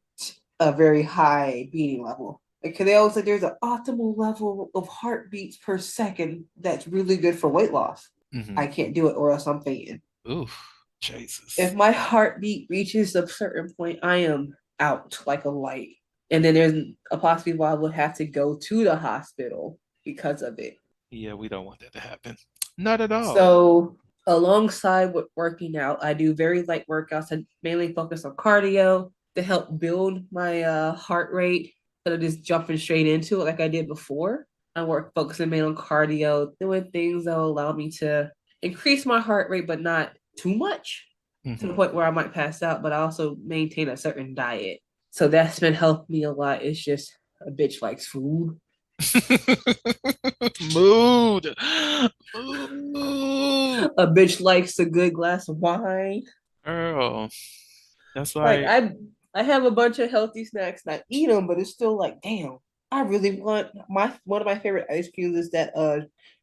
a very high beating level. Because they always say there's an optimal level of heartbeats per second that's really good for weight loss. I Hmm. can't do it or else I'm fainting. Oof, Jesus. If my heartbeat reaches a certain point, I am out like a light. And then there's a possibility why I would have to go to the hospital because of it. Yeah, we don't want that to happen. Not at all. So, alongside with working out, I do very light workouts. I mainly focus on cardio to help build my heart rate instead of just jumping straight into it like I did before. I work focusing mainly on cardio, doing things that will allow me to increase my heart rate, but not too much to the Hmm. point where I might pass out, but I also maintain a certain diet. So that's been helping me a lot. It's just a bitch likes food. Mood. Mood. A bitch likes a good glass of wine. Girl, that's Like like, I have a bunch of healthy snacks and I eat them, but it's still like, damn, I really want my one of my favorite ice creams is that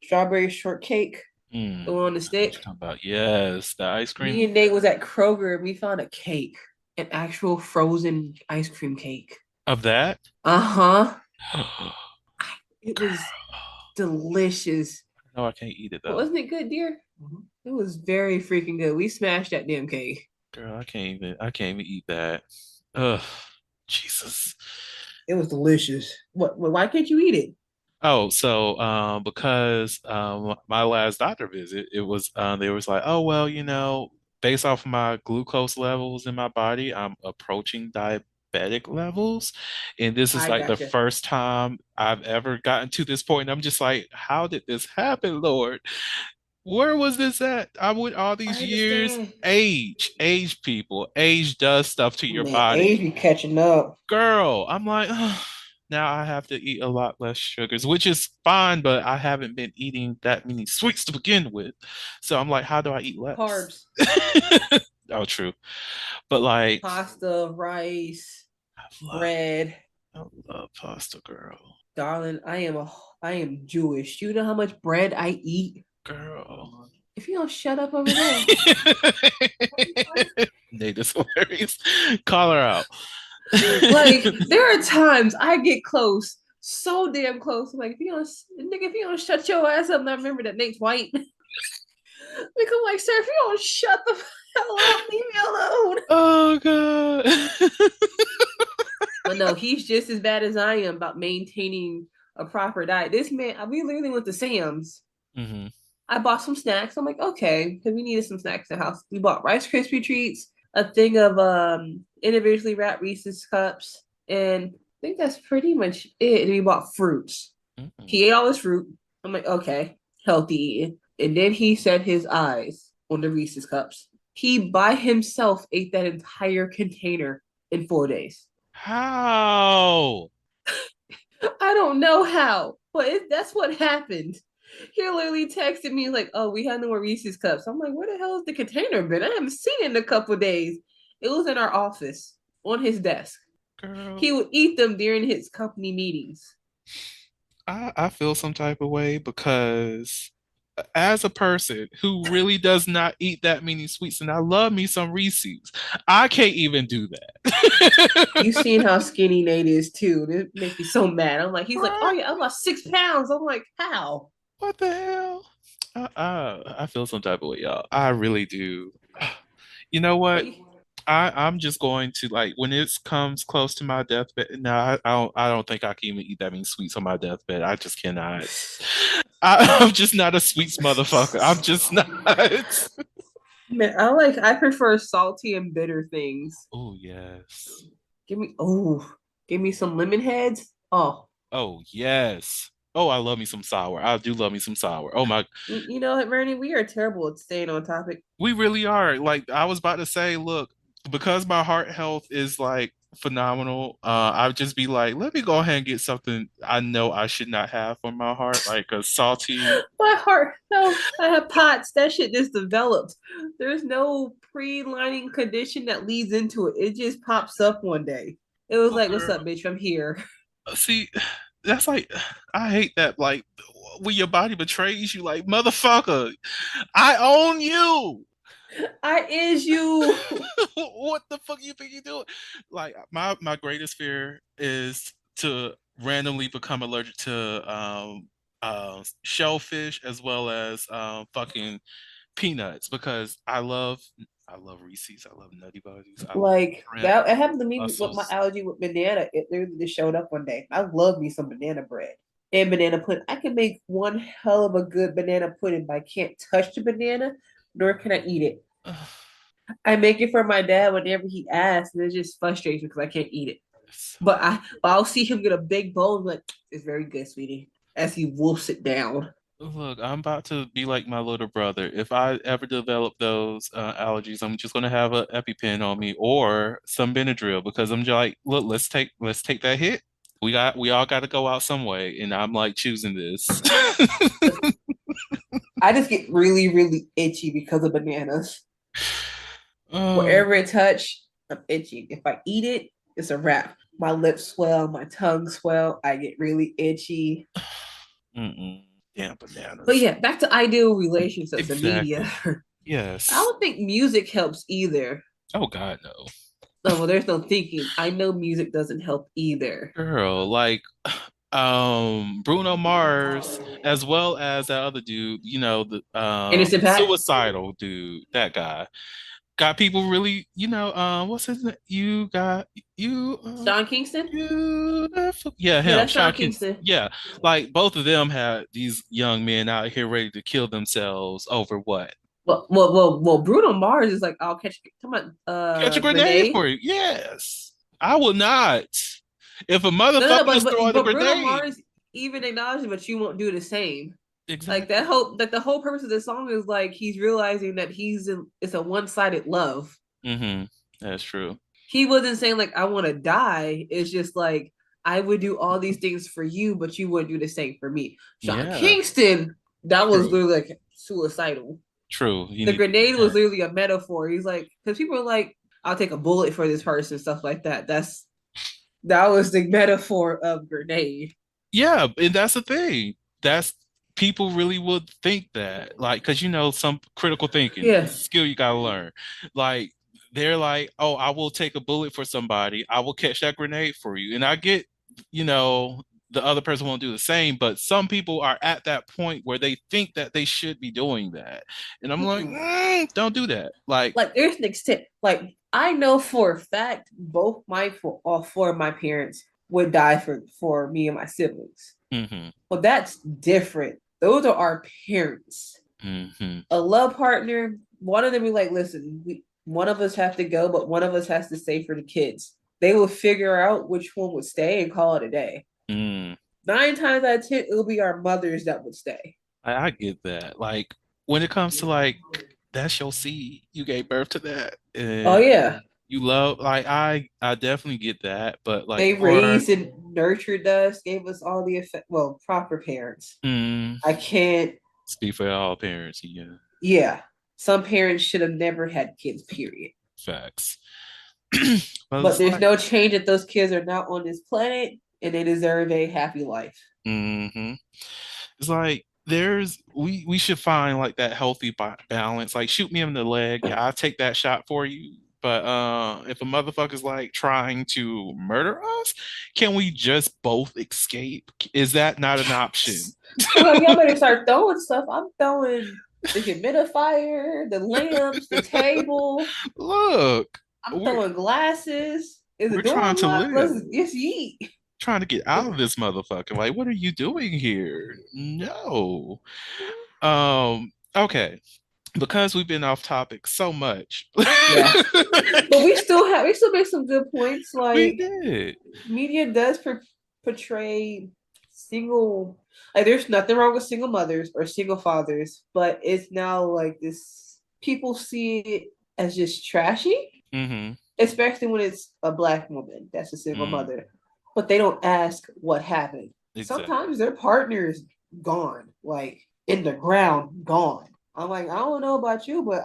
strawberry shortcake, the one on the I know what stick. you're talking about. Yes, the ice Me cream and Nate was at Kroger and we found a cake, an actual frozen ice cream cake. of that. Uh-huh. Girl, It was delicious. no, I can't eat it But though. wasn't it good, dear? It was very freaking good. We smashed that damn cake. Girl, I can't even eat that. Ugh, Jesus. It was delicious. Why can't you eat it? Oh, so because my last doctor visit, it was they was like, oh well, based off my glucose levels in my body, I'm approaching diabetic levels, and this is I like the gotcha. first time I've ever gotten to this point. I'm just like, how did this happen, Lord? Where was this at? I went all these I years. understand. Age, people. Age does stuff to your Man, age body. be catching up. Girl, I'm like, now I have to eat a lot less sugars, which is fine, but I haven't been eating that many sweets to begin with. So I'm like, how do I eat less? Carbs, Oh, true. But like, pasta, rice, I love, bread. I love pasta, girl. Darling, I am Jewish. You know how much bread I eat? Girl. If you don't shut up over there. Nate is hilarious. Call her out. Like, there are times I get close, so damn close. I'm like, if you don't nigga, if you don't shut your ass up, and I remember that Nate's white. Like I'm like, sir, if you don't shut the hell up, leave me alone. Oh God. But no, he's just as bad as I am about maintaining a proper diet. This man, we literally went to Sam's. Hmm. I bought some snacks. I'm like, okay, because we needed some snacks in the house. We bought Rice Krispie treats, a thing of individually wrapped Reese's cups, and I think that's pretty much it. And we bought fruits. Hmm. He ate all his fruit. I'm like, okay, healthy eating. And then he set his eyes on the Reese's cups. He by himself ate that entire container in 4 days. How? I don't know how, but that's what happened. He literally texted me like, "Oh, we have no more Reese's cups." I'm like, "Where the hell has the container been? I haven't seen it in a couple of days." It was in our office on his desk. Girl, He would eat them during his company meetings. I feel some type of way because as a person who really does not eat that many sweets, and I love me some Reese's, I can't even do You that. seen how skinny Nate is too. It makes me so mad. I'm like, he's like, "Oh Right? yeah, I lost 6 pounds." I'm like, "How?" What the hell? I feel some type of way, y'all. I really do. You know But what? I'm just going to like when it comes close to my deathbed. No, I don't think I can even eat that many sweets on my deathbed. I just cannot. I'm just not a sweets motherfucker. I'm just not. Man, I prefer salty and bitter things. Oh yes. Give me give me some lemon heads. Oh, Oh yes. Oh, I love me some sour. I do love me some sour. Oh my, you know what, Bernie? We are terrible at staying on topic. we really are. Like I was about to say, look, because my heart health is like phenomenal, I would just be like, let me go ahead and get something I know I should not have for my heart, like a salty. My heart, no, I have POTS. That shit just developed. There's no pre-lining condition that leads into it. It just pops up one day. It was Oh like, "What's girl. up, bitch? I'm here." See, that's like I hate that like when your body betrays you, like motherfucker, I own you. I is you. What the fuck you think you doing? Like my greatest fear is to randomly become allergic to shellfish as well as fucking peanuts because I love Reese's, I love Nutty Buddies, I love Like shrimp, that. It happened to me with my mussels. allergy with banana. It literally just showed up one day. I love me some banana bread and banana pudding. I can make one hell of a good banana pudding, but I can't touch the banana, nor can I eat it. I make it for my dad whenever he asks, and it just frustrates me because I can't eat it. So But I'll see him get a big bowl and like, it's very good, sweetie, as he wolfs it down. look, I'm about to be like my little brother. If I ever develop those allergies, I'm just gonna have an EpiPen on me or some Benadryl because I'm just like, look, let's take that hit. We all got to go out some way, and I'm like choosing this. I just get really, really itchy because of bananas. Oh, Wherever it touch, I'm itchy. If I eat it, it's a wrap. My lips swell, my tongue swell. I get really itchy. mm-mm. Damn But bananas. yeah, back to ideal relationships and media. Exactly. I Yes. don't think music helps either. Oh God, no. No, well, there's no thinking. I know music doesn't help either. Girl, like Bruno Mars as well as that other dude, the Innocent Pack, suicidal dude, that guy. Got people really, what's his name? You Sean Kingston. beautiful. Yeah, Yeah, him, that's Sean Sean Kingston. Kingston. Yeah, like both of them had these young men out here ready to kill themselves over what? Well. Bruno Mars is like, I'll catch. Come on, Catch a grenade grenade. for you. Yes. I will not. If a No, motherfucker but is throwing a Bruno grenade. Mars even acknowledges, but you won't do the same. Like Exactly. that whole like the whole purpose of the song is like he's realizing that it's a one sided love. Mm-hmm. That's true. He wasn't saying like I want to die. It's just like I would do all these things for you, but you wouldn't do the same for me. Sean Yeah. Kingston, that was True. literally like suicidal. True. You The need to do grenade was that. literally a metaphor. He's like, because people are like, I'll take a bullet for this person, stuff like that. That was the metaphor of grenade. Yeah, and that's the thing. That's people really would think that. Like, because some critical thinking, Yeah. it's a skill you gotta learn. Like, they're like, oh, I will take a bullet for somebody, I will catch that grenade for you. And I get, you know, the other person won't do the same, but some people are at that point where they think that they should be doing that. And I'm like, Mm-mm. don't do that. Like, Like there's an extent. Like I know for a fact both my for all four of my parents would die for me and my siblings. mm-hmm, Well, that's different. Those are our parents. mm-hmm, A love partner, one of them be like, listen, one of us have to go, but one of us has to stay for the kids. They will figure out which one would stay and call it a day. mm. 9 times out of 10, it'll be our mothers that would stay. I get that. Like when it comes to like that's your seed, you gave birth to that, Oh and yeah. you love. Like I definitely get that. But like They for raised and nurtured us, gave us all the effect. Well, proper parents. mm, I can't. speak for all parents, yeah, Yeah, some parents should have never had kids. Period. facts. But But it's there's like, no change that those kids are not on this planet, and they deserve a happy life. hmm it's like we should find like that healthy balance. Like shoot me in the leg, yeah, I'll take that shot for you. But if a motherfucker's like trying to murder us, can we just both escape? Is that not an option? I'm like, y'all better start throwing stuff. I'm throwing the humidifier, the lamps, the table. Look. I'm we're throwing glasses. Is the we're door trying to unlocked? live, Let's eat. trying to get out of this motherfucker. Like, what are you doing here? No. Okay. Because we've been off topic so much. Yeah, but we still make some good points. We Like did. media does portray single, like there's nothing wrong with single mothers or single fathers, but it's now like this, people see it as just trashy, Mm-hmm. especially when it's a black woman that's a single Mm, mother, but they don't ask what happened. exactly. Sometimes their partner's gone, like in the ground, gone. I'm like, I don't know about you, but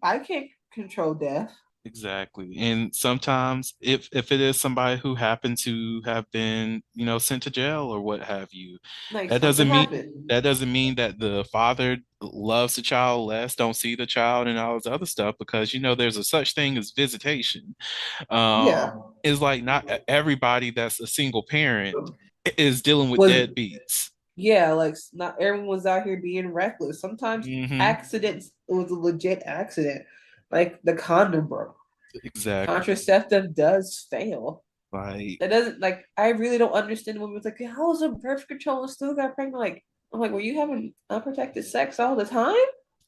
I can't control death. Exactly. And sometimes if it is somebody who happened to have been, sent to jail or what have you, Like that something doesn't mean happened. that doesn't mean that the father loves the child less, don't see the child and all this other stuff because there's a such thing as visitation. Um Yeah. it's like not everybody that's a single parent is dealing with Was deadbeats. Yeah, like not everyone's out here being reckless. Sometimes Mm-hmm. accidents, it was a legit accident. Like the condom broke. Exactly. Contraceptive does fail. Like That doesn't, like, I really don't understand when it's like, how was a birth control and still got pregnant? Like, I'm like, were you having unprotected sex all the time?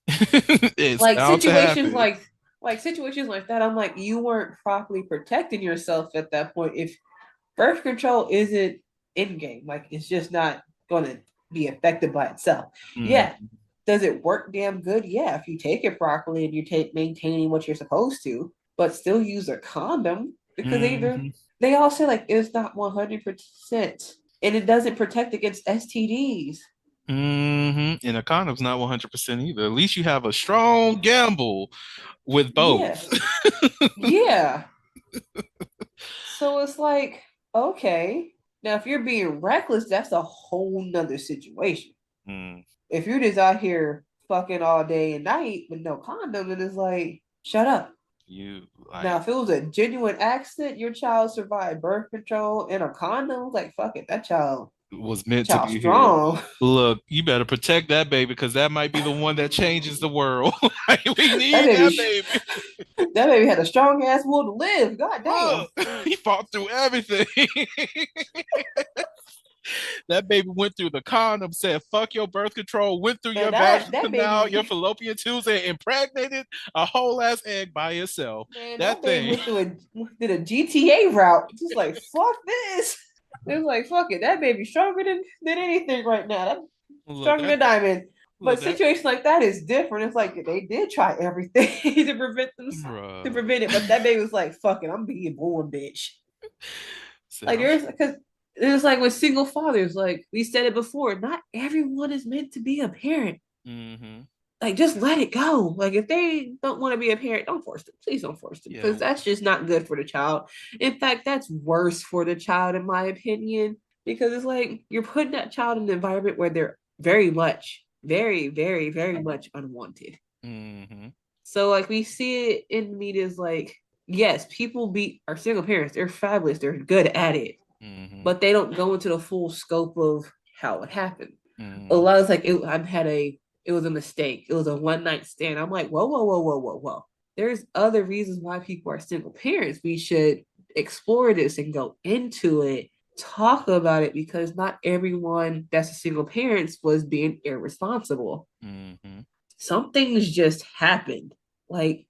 it's Like bound to situations happen. like situations like that, I'm like, you weren't properly protecting yourself at that point. If birth control isn't in game. Like it's just not going to be effective by itself. Yeah. Mm-hmm. Does it work damn good? Yeah, if you take it properly and you're maintaining what you're supposed to, but still use a condom because Mm-hmm. they all say like it's not 100% and it doesn't protect against STDs. And a condom's not 100% either. At least you have a strong gamble with Yeah, both. yeah. So it's like, okay, now if you're being reckless, that's a whole nother situation. Mm, If you're just out here fucking all day and night with no condom, then it's like, shut up. you Now, like if it was a genuine accident, your child survived birth control and a condom, like fuck it, was meant to child be here. strong. Look, you better protect that baby because that might be the one that changes the world. Like, we that need baby, that baby. that baby had a strong ass will to live. God damn. Look, he fought through everything. That baby went through the condom, said fuck your birth control, went through Man, your vaginal that canal, your baby, fallopian tubes, and impregnated a whole ass egg by itself. man, That that baby thing. went through did a GTA route. Just like fuck this. It was like fuck it. That baby's stronger than anything right now. That Look, stronger that than diamond. look But that situations like that is different. It's like they did try everything to bruh. prevent it, but that baby was like, "Fuck it, I'm being born, bitch." Said Like I'm there's because it's like with single fathers, like we said it before, not everyone is meant to be a parent. mm-hmm. Like just let it go. Like if they don't want to be a parent, don't force them. Please don't force them because Yeah. that's just not good for the child. In fact, that's worse for the child, in my opinion, because it's like you're putting that child in an environment where they're very much, very, very, very much unwanted. Mm-hmm. So like we see it in media is like, yes, people be are single parents, they're fabulous, they're good at it, Mm-hmm. but they don't go into the full scope of how it happened. A Mm-hmm. lot of like it was a mistake. It was a one night stand. I'm like, whoa, whoa, whoa, whoa, whoa, whoa. There's other reasons why people are single parents. We should explore this and go into it, talk about it, because not everyone that's a single parent was being irresponsible. Mm-hmm. Some things just happened. Like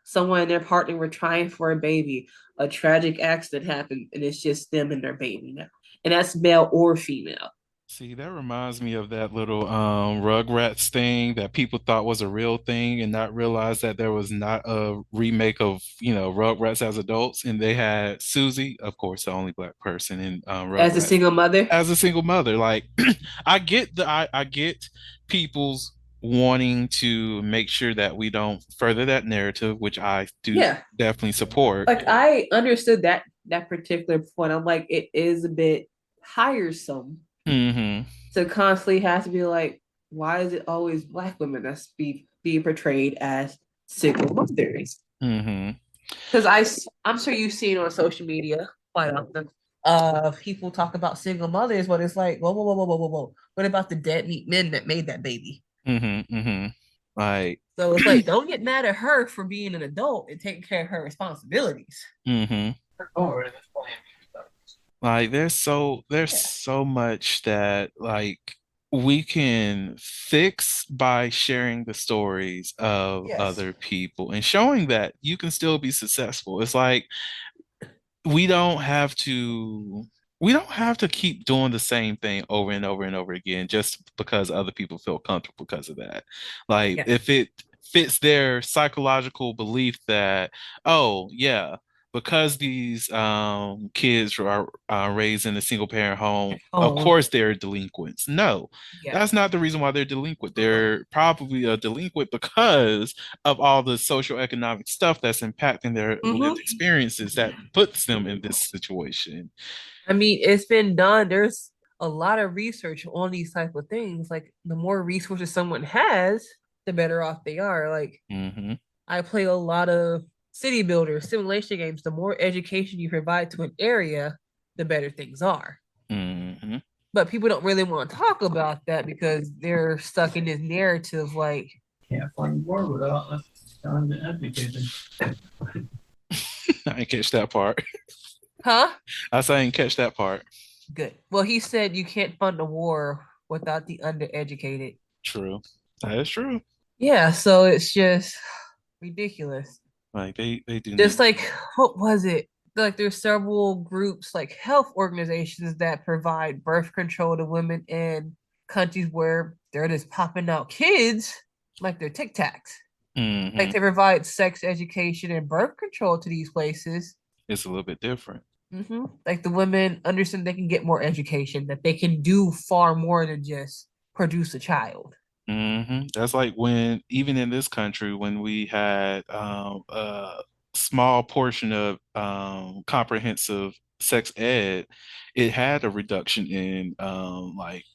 someone and their partner were trying for a baby. A tragic accident happened, and it's just them and their baby now. And that's male or female. See, that reminds me of that little Rugrats thing that people thought was a real thing and not realize that there was not a remake of, Rugrats as adults. And they had Susie, of course, the only black person in As a Rugrats, single mother, as a single mother. Like I get people's wanting to make sure that we don't further that narrative, which I do yeah. definitely support. Like I understood that particular point. I'm like, it is a bit tiresome Hmm. to constantly have to be like, why is it always black women that's being portrayed as single mothers? Hmm. Because I'm sure you've seen on social media quite often. People talk about single mothers, but it's like, whoa, whoa, whoa, whoa, whoa, whoa, whoa. What about the deadbeat men that made that baby? Hmm. Hmm. Like, So it's like, don't get mad at her for being an adult and taking care of her responsibilities. hmm like there's Yeah. so much that like we can fix by sharing the stories of Yes. other people and showing that you can still be successful. It's like we don't have to we don't have to keep doing the same thing over and over and over again just because other people feel comfortable because of that. Like Yes. if it fits their psychological belief that, oh yeah, because these kids are raised in a single parent home, of Oh, course they're delinquents. No, yeah. that's not the reason why they're delinquent. They're probably a delinquent because of all the social economic stuff that's impacting their lived Mm-hmm. experiences that puts them in this situation. I mean, it's been done. There's a lot of research on these type of things. Like the more resources someone has, the better off they are. Like Hmm I play a lot of city builder simulation games. The more education you provide to an area, the better things are. hmm But people don't really want to talk about that because they're stuck in this narrative like, can't find war without us telling the educated. I didn't catch that part. Huh? I said I didn't catch that part. Good. Well, he said you can't fund a war without the undereducated. True. That is true. Yeah, so it's just ridiculous. Like they do need. Just like, what was it? Like, there's several groups, like health organizations, that provide birth control to women in countries where they're just popping out kids like they're Tic Tacs. Like, Hmm they provide sex education and birth control to these places. It's a little bit different. Like, the women understand they can get more education, that they can do far more than just produce a child. That's like when, even in this country, when we had a small portion of comprehensive sex ed, it had a reduction in like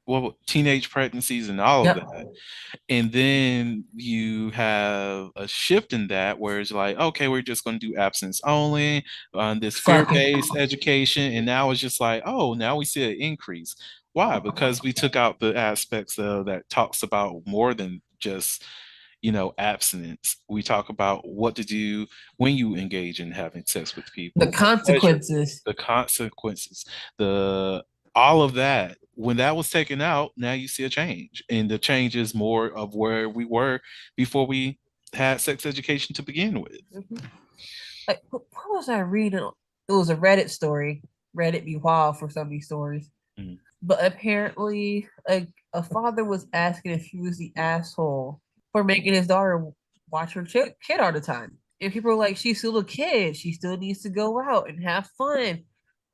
what teenage pregnancies and all of Yep. that. And then you have a shift in that where it's like, okay, we're just going to do abstinence only on this Exactly. fear-based education. And now it's just like, oh, now we see an increase. Why? Because we took out the aspects of that talks about more than just, abstinence. We talk about what to do when you engage in having sex with The people, the pleasure, consequences. the consequences, the all of that. When that was taken out, now you see a change. And the change is more of where we were before we had sex education to begin with. Mhm. Like, what was I reading? It was a Reddit story. Reddit be wild for some of these stories. Mm. But apparently, a father was asking if he was the asshole for making his daughter watch her kid all the time. And people were like, she's still a kid. She still needs to go out and have fun.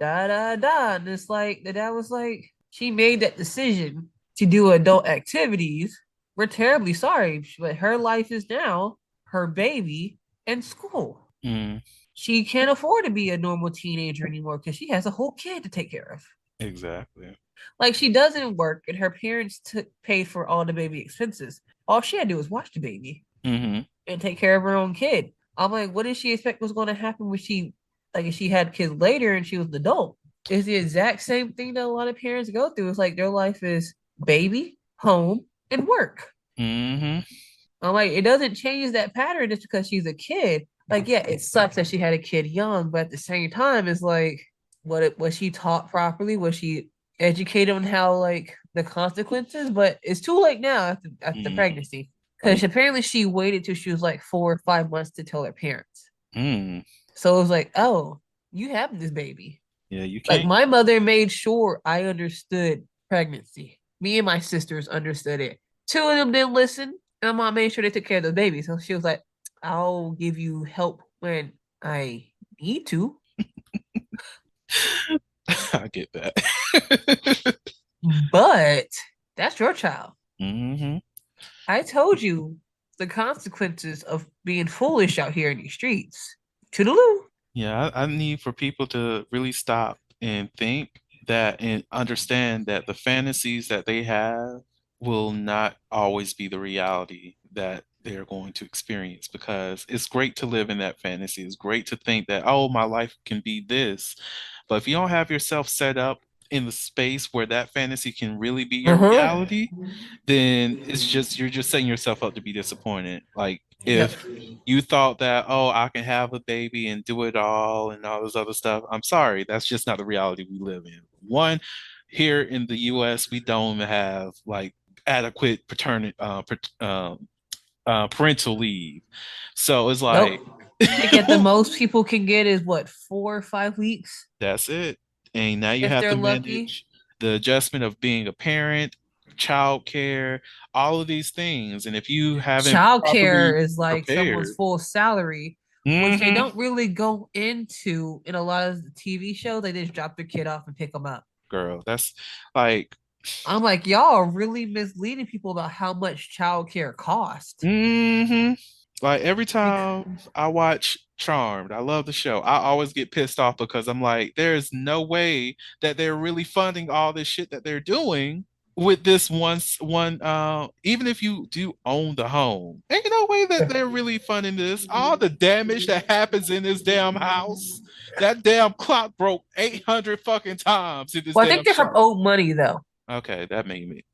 Da da da. And it's like, the dad was like, she made that decision to do adult activities. We're terribly sorry, but her life is now her baby and school. Mm, She can't afford to be a normal teenager anymore because she has a whole kid to take care of. exactly. Like, she doesn't work, and her parents paid for all the baby expenses. All she had to do was watch the baby Hmm and take care of her own kid. I'm like, what did she expect was going to happen when like, if she had kids later and she was an adult? It's the exact same thing that a lot of parents go through. It's like their life is baby, home, and work. hmm I'm like, it doesn't change that pattern just because she's a kid. Like, yeah, it sucks that she had a kid young, but at the same time, it's like, was she taught properly? Was she educated on how like the consequences? But it's too late now after hmm pregnancy because apparently she waited till she was like 4 or 5 months to tell her parents. Mm. So it was like, oh, you have this baby. Yeah, you Like, can't. my mother made sure I understood pregnancy. Me and my sisters understood it. Two of them didn't listen, and my mom made sure they took care of the baby. So she was like, I'll give you help when I need to, I get that. but that's your child. hmm I told you the consequences of being foolish out here in these streets. Toodaloo. Yeah, I need for people to really stop and think that and understand that the fantasies that they have will not always be the reality that they're going to experience because it's great to live in that fantasy. It's great to think that, oh, my life can be this. But if you don't have yourself set up in the space where that fantasy can really be your Uh-huh. reality, then it's just you're just setting yourself up to be disappointed. Like Yep. if you thought that, oh, I can have a baby and do it all and all this other stuff. I'm sorry, that's just not the reality we live in. One, here in the US, we don't even have like adequate paternity parental leave. So it's like Nope. I think at the most people can get is what, 4 or 5 weeks that's it. And now you if have they're to lucky. manage the adjustment of being a parent, childcare, all of these things. And if you haven't properly Childcare is like someone's prepared, full salary, which they hmm don't really go into in a lot of the TV shows. They just drop their kid off and pick them up. girl, that's like, I'm like, y'all are really misleading people about how much childcare costs. hmm like every Because time I watch Charmed, I love the show. I always get pissed off because I'm like, there's no way that they're really funding all this shit that they're doing with this one even if you do own the home, ain't no way that they're really funding this. All the damage that happens in this damn house, that damn clock broke 800 fucking times in this well, I think damn they're from show. old money though. Okay, that made me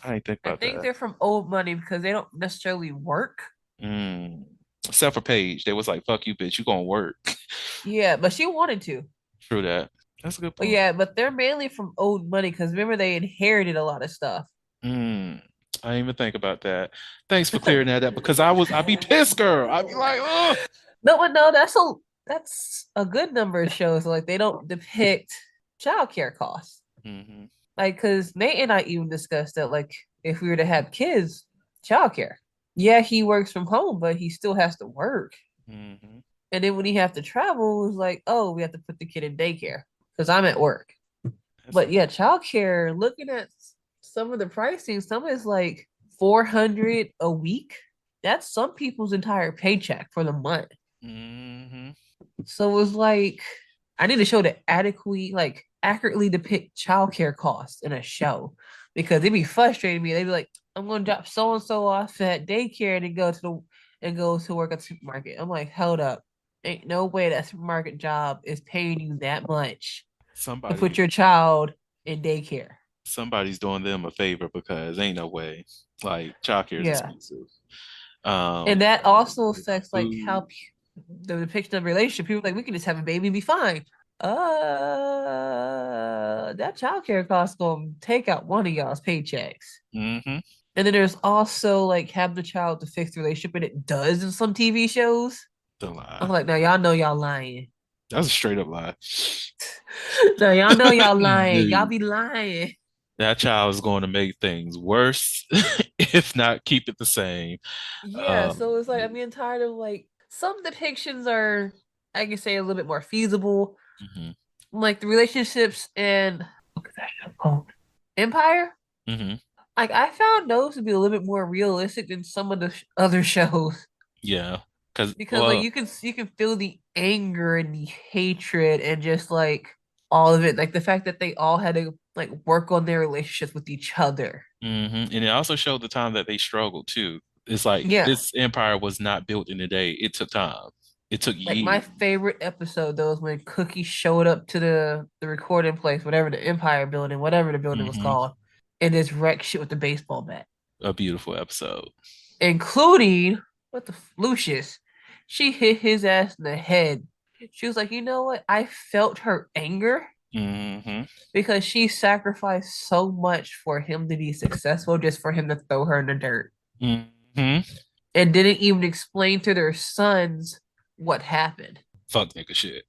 I didn't think I about think that. they're from old money because they don't necessarily work. Mm. Except for Paige, they was like, "Fuck you, bitch. You gonna work." Yeah, but she wanted to. True that. That's a good But point. yeah, but they're mainly from old money because remember they inherited a lot of stuff. Mm. I didn't even think about that. Thanks for clearing that up because I'd be pissed, girl. I'd be like, "Oh." No, but no, that's a good number of shows. Like they don't depict childcare costs. Hmm. Like, cause Nate and I even discussed that, like, if we were to have kids, childcare. Yeah, he works from home, but he still has to work. Hmm. And then when he have to travel, it's like, oh, we have to put the kid in daycare because I'm at work. That's But yeah, childcare, looking at some of the pricing, some is like 400 a week. That's some people's entire paycheck for the month. hmm So it's like I need a show that adequately, like accurately depict childcare costs in a show because it'd be frustrating me. They'd be like, I'm gonna drop so and so off at daycare and then go to work at the supermarket. I'm like, hold up. Ain't no way that supermarket job is paying you that much to put somebody your child in daycare. somebody's doing them a favor because ain't no way. Like childcare is Yeah. expensive. And that also affects like Food. how the depiction of relationship. People are like we can just have a baby and be fine. That childcare cost gonna take out one of y'all's paychecks. Hmm. And then there's also like have the child to fix the relationship, and it does in some TV shows. Don't I'm lie. like, now y'all know y'all lying. That's a straight up lie. No, y'all know y'all lying. Y'all Dude, be lying. that child is going to make things worse, if not keep it the same. Yeah, so Um, it's like I'm getting tired of like some depictions are, I can say, a little bit more feasible, mhm, like the relationships and what is that show called? Empire. mhm. Like I found those to be a little bit more realistic than some of the other shows Yeah, because because like well, you can feel the anger and the hatred and just like all of it, like the fact that they all had to like work on their relationships with each other. and it also showed the time that they struggled too. It's like Yeah, this empire was not built in a day. It took time. It took like my years. favorite episode though was when Cookie showed up to the recording place, whatever the Empire building, whatever the building was Hmm. called, and just wreck shit with the baseball bat, A beautiful episode. including what the Lucius. She hit his ass in the head. She was like, you know what? I felt her anger Hmm. because she sacrificed so much for him to be successful just for him to throw her in the dirt Hmm. and didn't even explain to their sons what happened. Fuck nigga shit.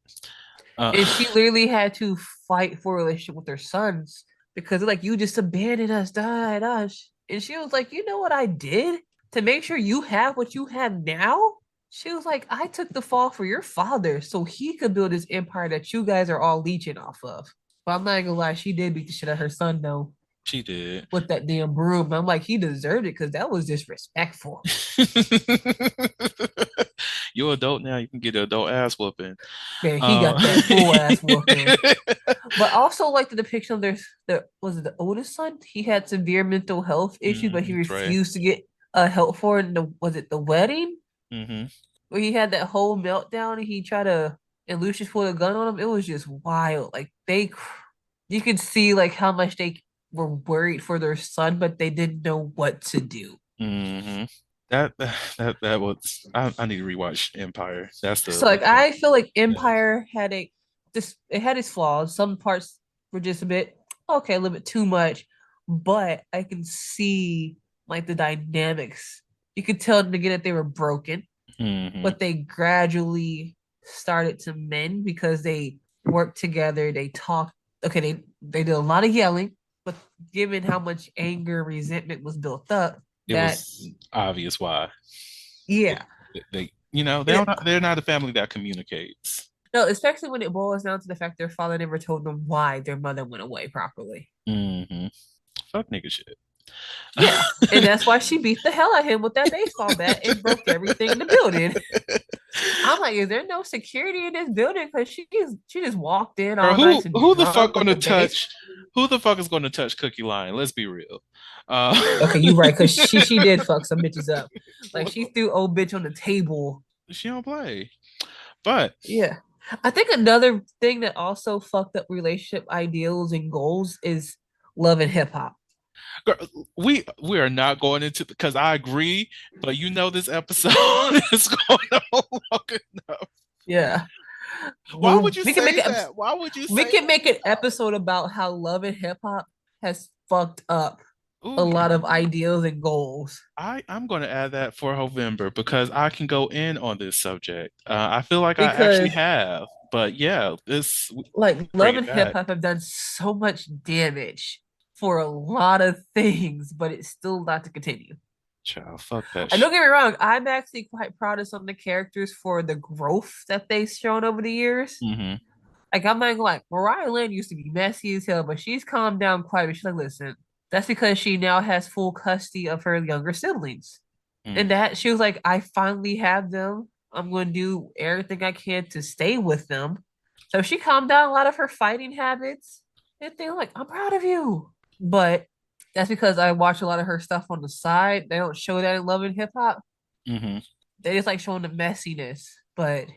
Uh, And she literally had to fight for a relationship with her sons because they're like, you just abandoned us, da, da. And she was like, you know what I did to make sure you have what you have now? She was like, I took the fall for your father so he could build this empire that you guys are all leeching off of. But I'm not gonna lie, she did beat the shit out of her son though she did. with that damn broom. I'm like, he deserved it because that was disrespectful. You're adult now. You can get an adult ass whooping. Man, he Uh, got that full ass whooping. But also like the depiction of the was it the oldest son? He had severe mental health issues, but he Trey. refused to get help for it in the was it the wedding? Hmm. Where he had that whole meltdown and he tried to and Lucius pulled a gun on him. It was just wild. Like You could see like how much they were worried for their son, but they didn't know what to do. Hmm. That was I need to rewatch Empire. That's the So like one thing. I feel like Yeah. Empire had a this it had its flaws. Some parts were just a bit okay, a little bit too much, but I can see like the dynamics. You could tell again that they were broken, Hmm. but they gradually started to mend because they worked together, they talked. Okay, they did a lot of yelling, but given how much anger, resentment was built up, It that was obvious why yeah, it, they're not a family that communicates. no, especially when it boils down to the fact their father never told them why their mother went away properly. Hmm. Fuck nigga shit. Yeah, and that's why she beat the hell out of him with that baseball bat and broke everything in the building. I'm like, is there no security in this building? Because she just walked in Or all nice and who the fuck drunk with gonna the base. touch who the fuck is gonna touch Cookie Line? Let's be real. Okay, you right, because she did fuck some bitches up. Like she threw old bitch on the table. she don't play. But Yeah. I think another thing that also fucked up relationship ideals and goals is love and hip hop. girl, we are not going into because I agree, but this episode is going on long enough. Yeah. Why would you We can make say an that? Why would you we say can make an that? episode about how love and hip hop has fucked up a Ooh, lot of ideals and goals. I'm going to add that for November because I can go in on this subject. I feel like I actually Because have, but yeah, this like bring love it and hip back. hop have done so much damage for a lot of things, but it's still not to continue. Child, fuck that And don't shit. get me wrong, I'm actually quite proud of some of the characters for the growth that they've shown over the years. Hmm. Like I'm not gonna like Mariah Lynn used to be messy as hell, but she's calmed down quite a bit. She's like, listen, that's because she now has full custody of her younger siblings. Mm. And that she was like, I finally have them. I'm gonna do everything I can to stay with them. So she calmed down a lot of her fighting habits. And they're like, I'm proud of you. But that's because I watch a lot of her stuff on the side. They don't show that in Love and Hip Hop. Hmm. They just like showing the messiness. But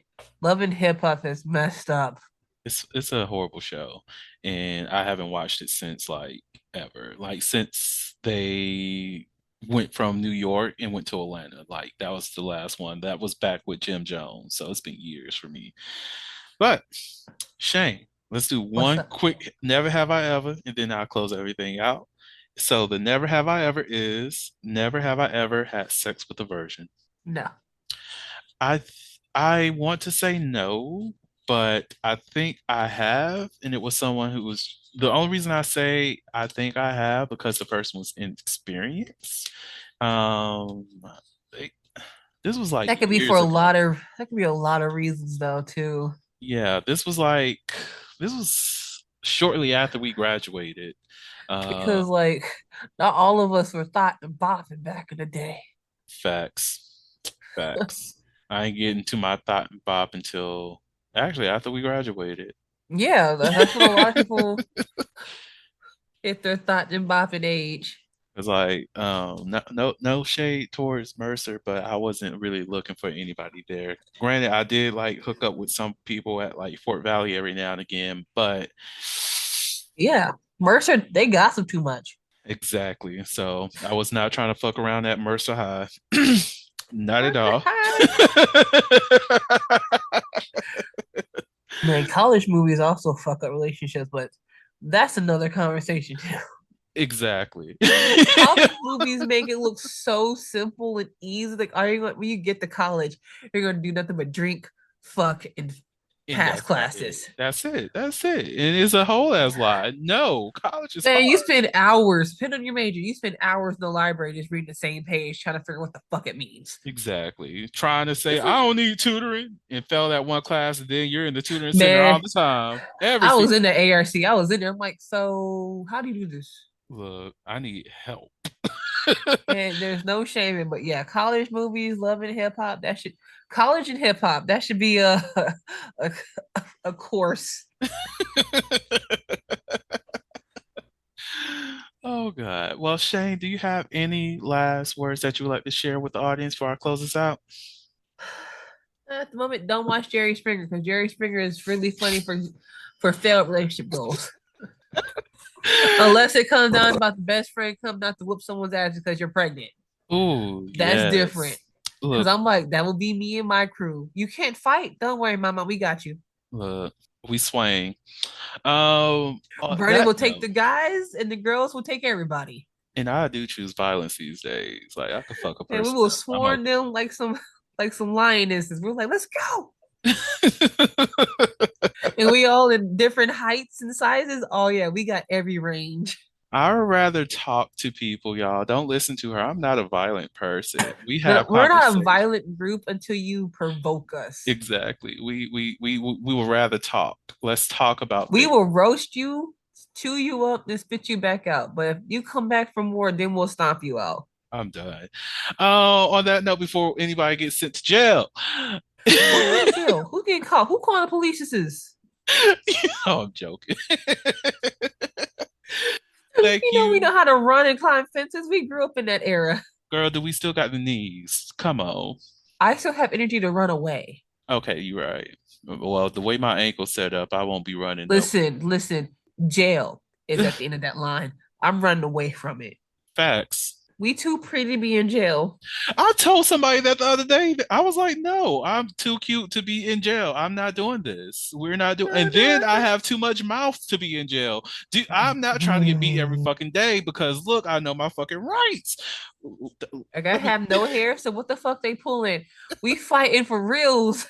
Love and Hip Hop is messed up It's a horrible show, and I haven't watched it since like ever. Like since they went from New York and went to Atlanta. Like that was the last one. That was back with Jim Jones. So it's been years for me. But Shane, let's do what's one up? quick never have I ever, and then I'll close everything out. So the never have I ever is never have I ever had sex with a virgin. No. I want to say no, but I think I have, and it was someone who was the only reason I say I think I have because the person was inexperienced. Um, they- this was like That could be for years a ago. lot of that could be a lot of reasons though too. Yeah, this was shortly after we graduated. Uh, Because like not all of us were thought and bopping back in the day. facts, facts. I ain't getting to my thought and bop until actually after we graduated. Yeah, that's when a lot of people hit their thought and bopping age. It's like no shade towards Mercer, but I wasn't really looking for anybody there. Granted, I did like hook up with some people at like Fort Valley every now and again, but Yeah. Mercer, they gossip too much. exactly. So I was not trying to fuck around at Mercer High. Not at Mercer all. High. Man, college movies also fuck up relationships, but that's another conversation too. Exactly. College movies make it look so simple and easy. Like, are you when you get to college, you're gonna do nothing but drink, fuck, and And pass that's it. classes. That's it. That's it. And it's a whole ass lie. No, college is Man, you hard. spend hours, depending on your major, you spend hours in the library just reading the same page, trying to figure out what the fuck it means. Exactly. Trying to say, It's I like, don't need tutoring and fail that one class, and then you're in the tutoring center all man, the time. Every I was single in the ARC. I was in there. I'm like, so how do you do this? look, I need help. And there's no shaming, but yeah, college movies, loving hip hop, that should college and hip hop, that should be a a course. Oh God. Well, Shane, do you have any last words that you would like to share with the audience before I close this out? At the moment, don't watch Jerry Springer because Jerry Springer is really funny for failed relationship goals. Unless it comes down about the best friend coming out to whoop someone's ass because you're pregnant. Ooh, That's different. yes. Because Look, I'm like, that will be me and my crew. You can't fight. Don't worry, mama. We got you. look, we swing. On Vernon that will take note, the guys and the girls will take everybody. and I do choose violence these days. Like I could fuck a And we person will up. I'm swarm them like some lionesses. We're like, let's go. okay. And we all in different heights and sizes. Oh yeah, we got every range. I would rather talk to people, y'all. Don't listen to her. I'm not a violent person. We No, have we're not a conversation. violent group until you provoke us. Exactly. We will rather talk. Let's talk about We things. will roast you, chew you up, and spit you back out. But if you come back for more, then we'll stomp you out. I'm done. On that note, before anybody gets sent to jail, Who going to jail? Who getting caught? Who calling the police? This is. oh, I'm joking. Thank We you, know how to run and climb fences. We grew up in that era. girl. Do we still got the knees? Come on. I still have energy to run away. Okay, you're right. Well, the way my ankle's set up, I won't be running no Listen. Jail is at the end of that line. I'm running away from it. facts. We too pretty to be in jail. I told somebody that the other day. I was like, no, I'm too cute to be in jail. I'm not doing this. We're not doing. And then I have too much mouth to be in jail. I'm not trying to get beat every fucking day because look, I know my fucking rights. Like I Let me, have no hair, so what the fuck they pulling? We fighting for reals.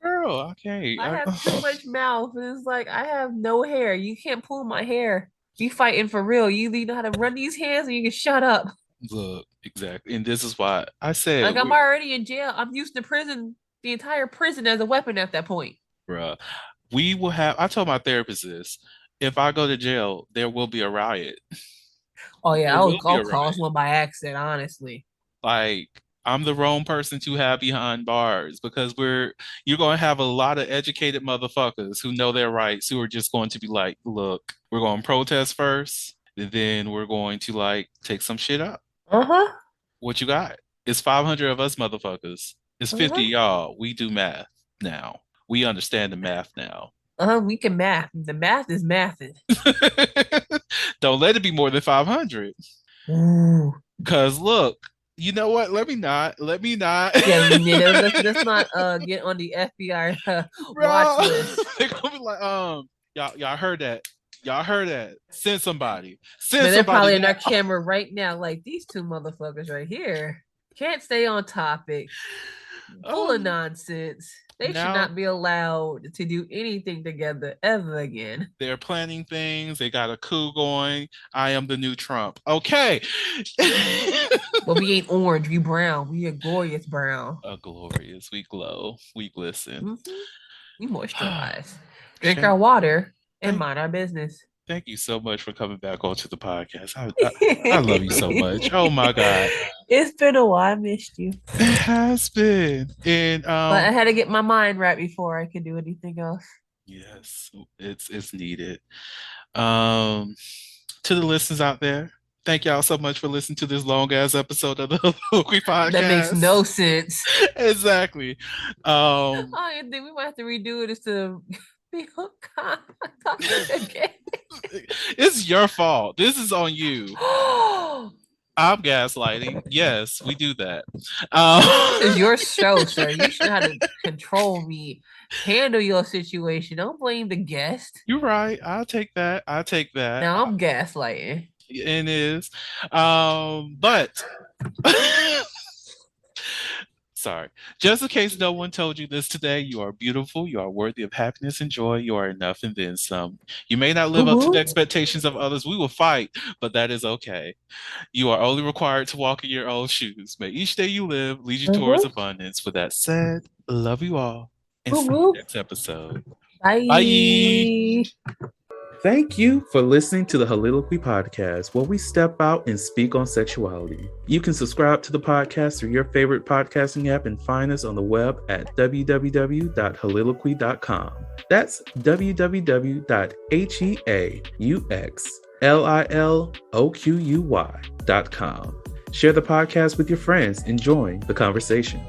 girl, okay. I have too much mouth, and it's like I have no hair. You can't pull my hair. We fighting for real. You either know how to run these hands, or you can shut up. Look, exactly. And this is why I said, Like I'm already in jail. I'm used to prison, the entire prison as a weapon at that point. bruh, we will have. I told my therapist this. If I go to jail, there will be a riot. Oh yeah, There will be I'll a cause riot. one by accident. Honestly. Like I'm the wrong person to have behind bars because you're going to have a lot of educated motherfuckers who know their rights who are just going to be like, look, we're going to protest first, and then we're going to like take some shit up. Uh huh. What you got? It's 500 of us motherfuckers. It's Uh 50 huh. y'all. We do math now. We understand the math now. We can math. The math is mathing. Don't let it be more than 500. Ooh. Cause look, you know what? Let me not. Let me not. Yeah, let's not get on the FBI watch Bro, list. they're gonna be like, y'all heard that? Y'all heard that? Send somebody. Send Man, they're somebody probably in now. our camera right now, like these two motherfuckers right here. Can't stay on topic. Full of Um, nonsense. They should now not be allowed to do anything together ever again. they're planning things. They got a coup going. I am the new Trump. Okay. But we ain't orange, we brown. We a glorious brown. A glorious. We glow. We glisten. Mhm. We moisturize. Drink Shane, our water and thank mind our business. thank you so much for coming back onto the podcast. I love you so much. Oh my God. It's been a while. I missed you. It has been. And But I had to get my mind right before I could do anything else. yes, it's needed. Um to the listeners out there, thank y'all so much for listening to this long ass episode of the Loki That makes podcast. no sense. Exactly. I think we might have to redo it just to be on topic again. It's your fault. This is on you. Oh, I'm gaslighting. Yes, we do that. this is your show, sir. You should know how to control me, handle your situation. Don't blame the guest. You're right. I'll take that. I'll take that. Now I'm gaslighting. It is. But sorry. Just in case no one told you this today, you are beautiful. You are worthy of happiness and joy. You are enough and then some. You may not live up to the expectations of others. We will fight, but that is okay. You are only required to walk in your own shoes. May each day you live lead you towards abundance. With that said, love you all and see you next episode. Bye. Bye. Thank you for listening to the Holiloquy Podcast, where we step out and speak on sexuality. You can subscribe to the podcast through your favorite podcasting app and find us on the web at www.holiloquy.com. That's www.heauxliloquy.com. Share the podcast with your friends and join the conversation.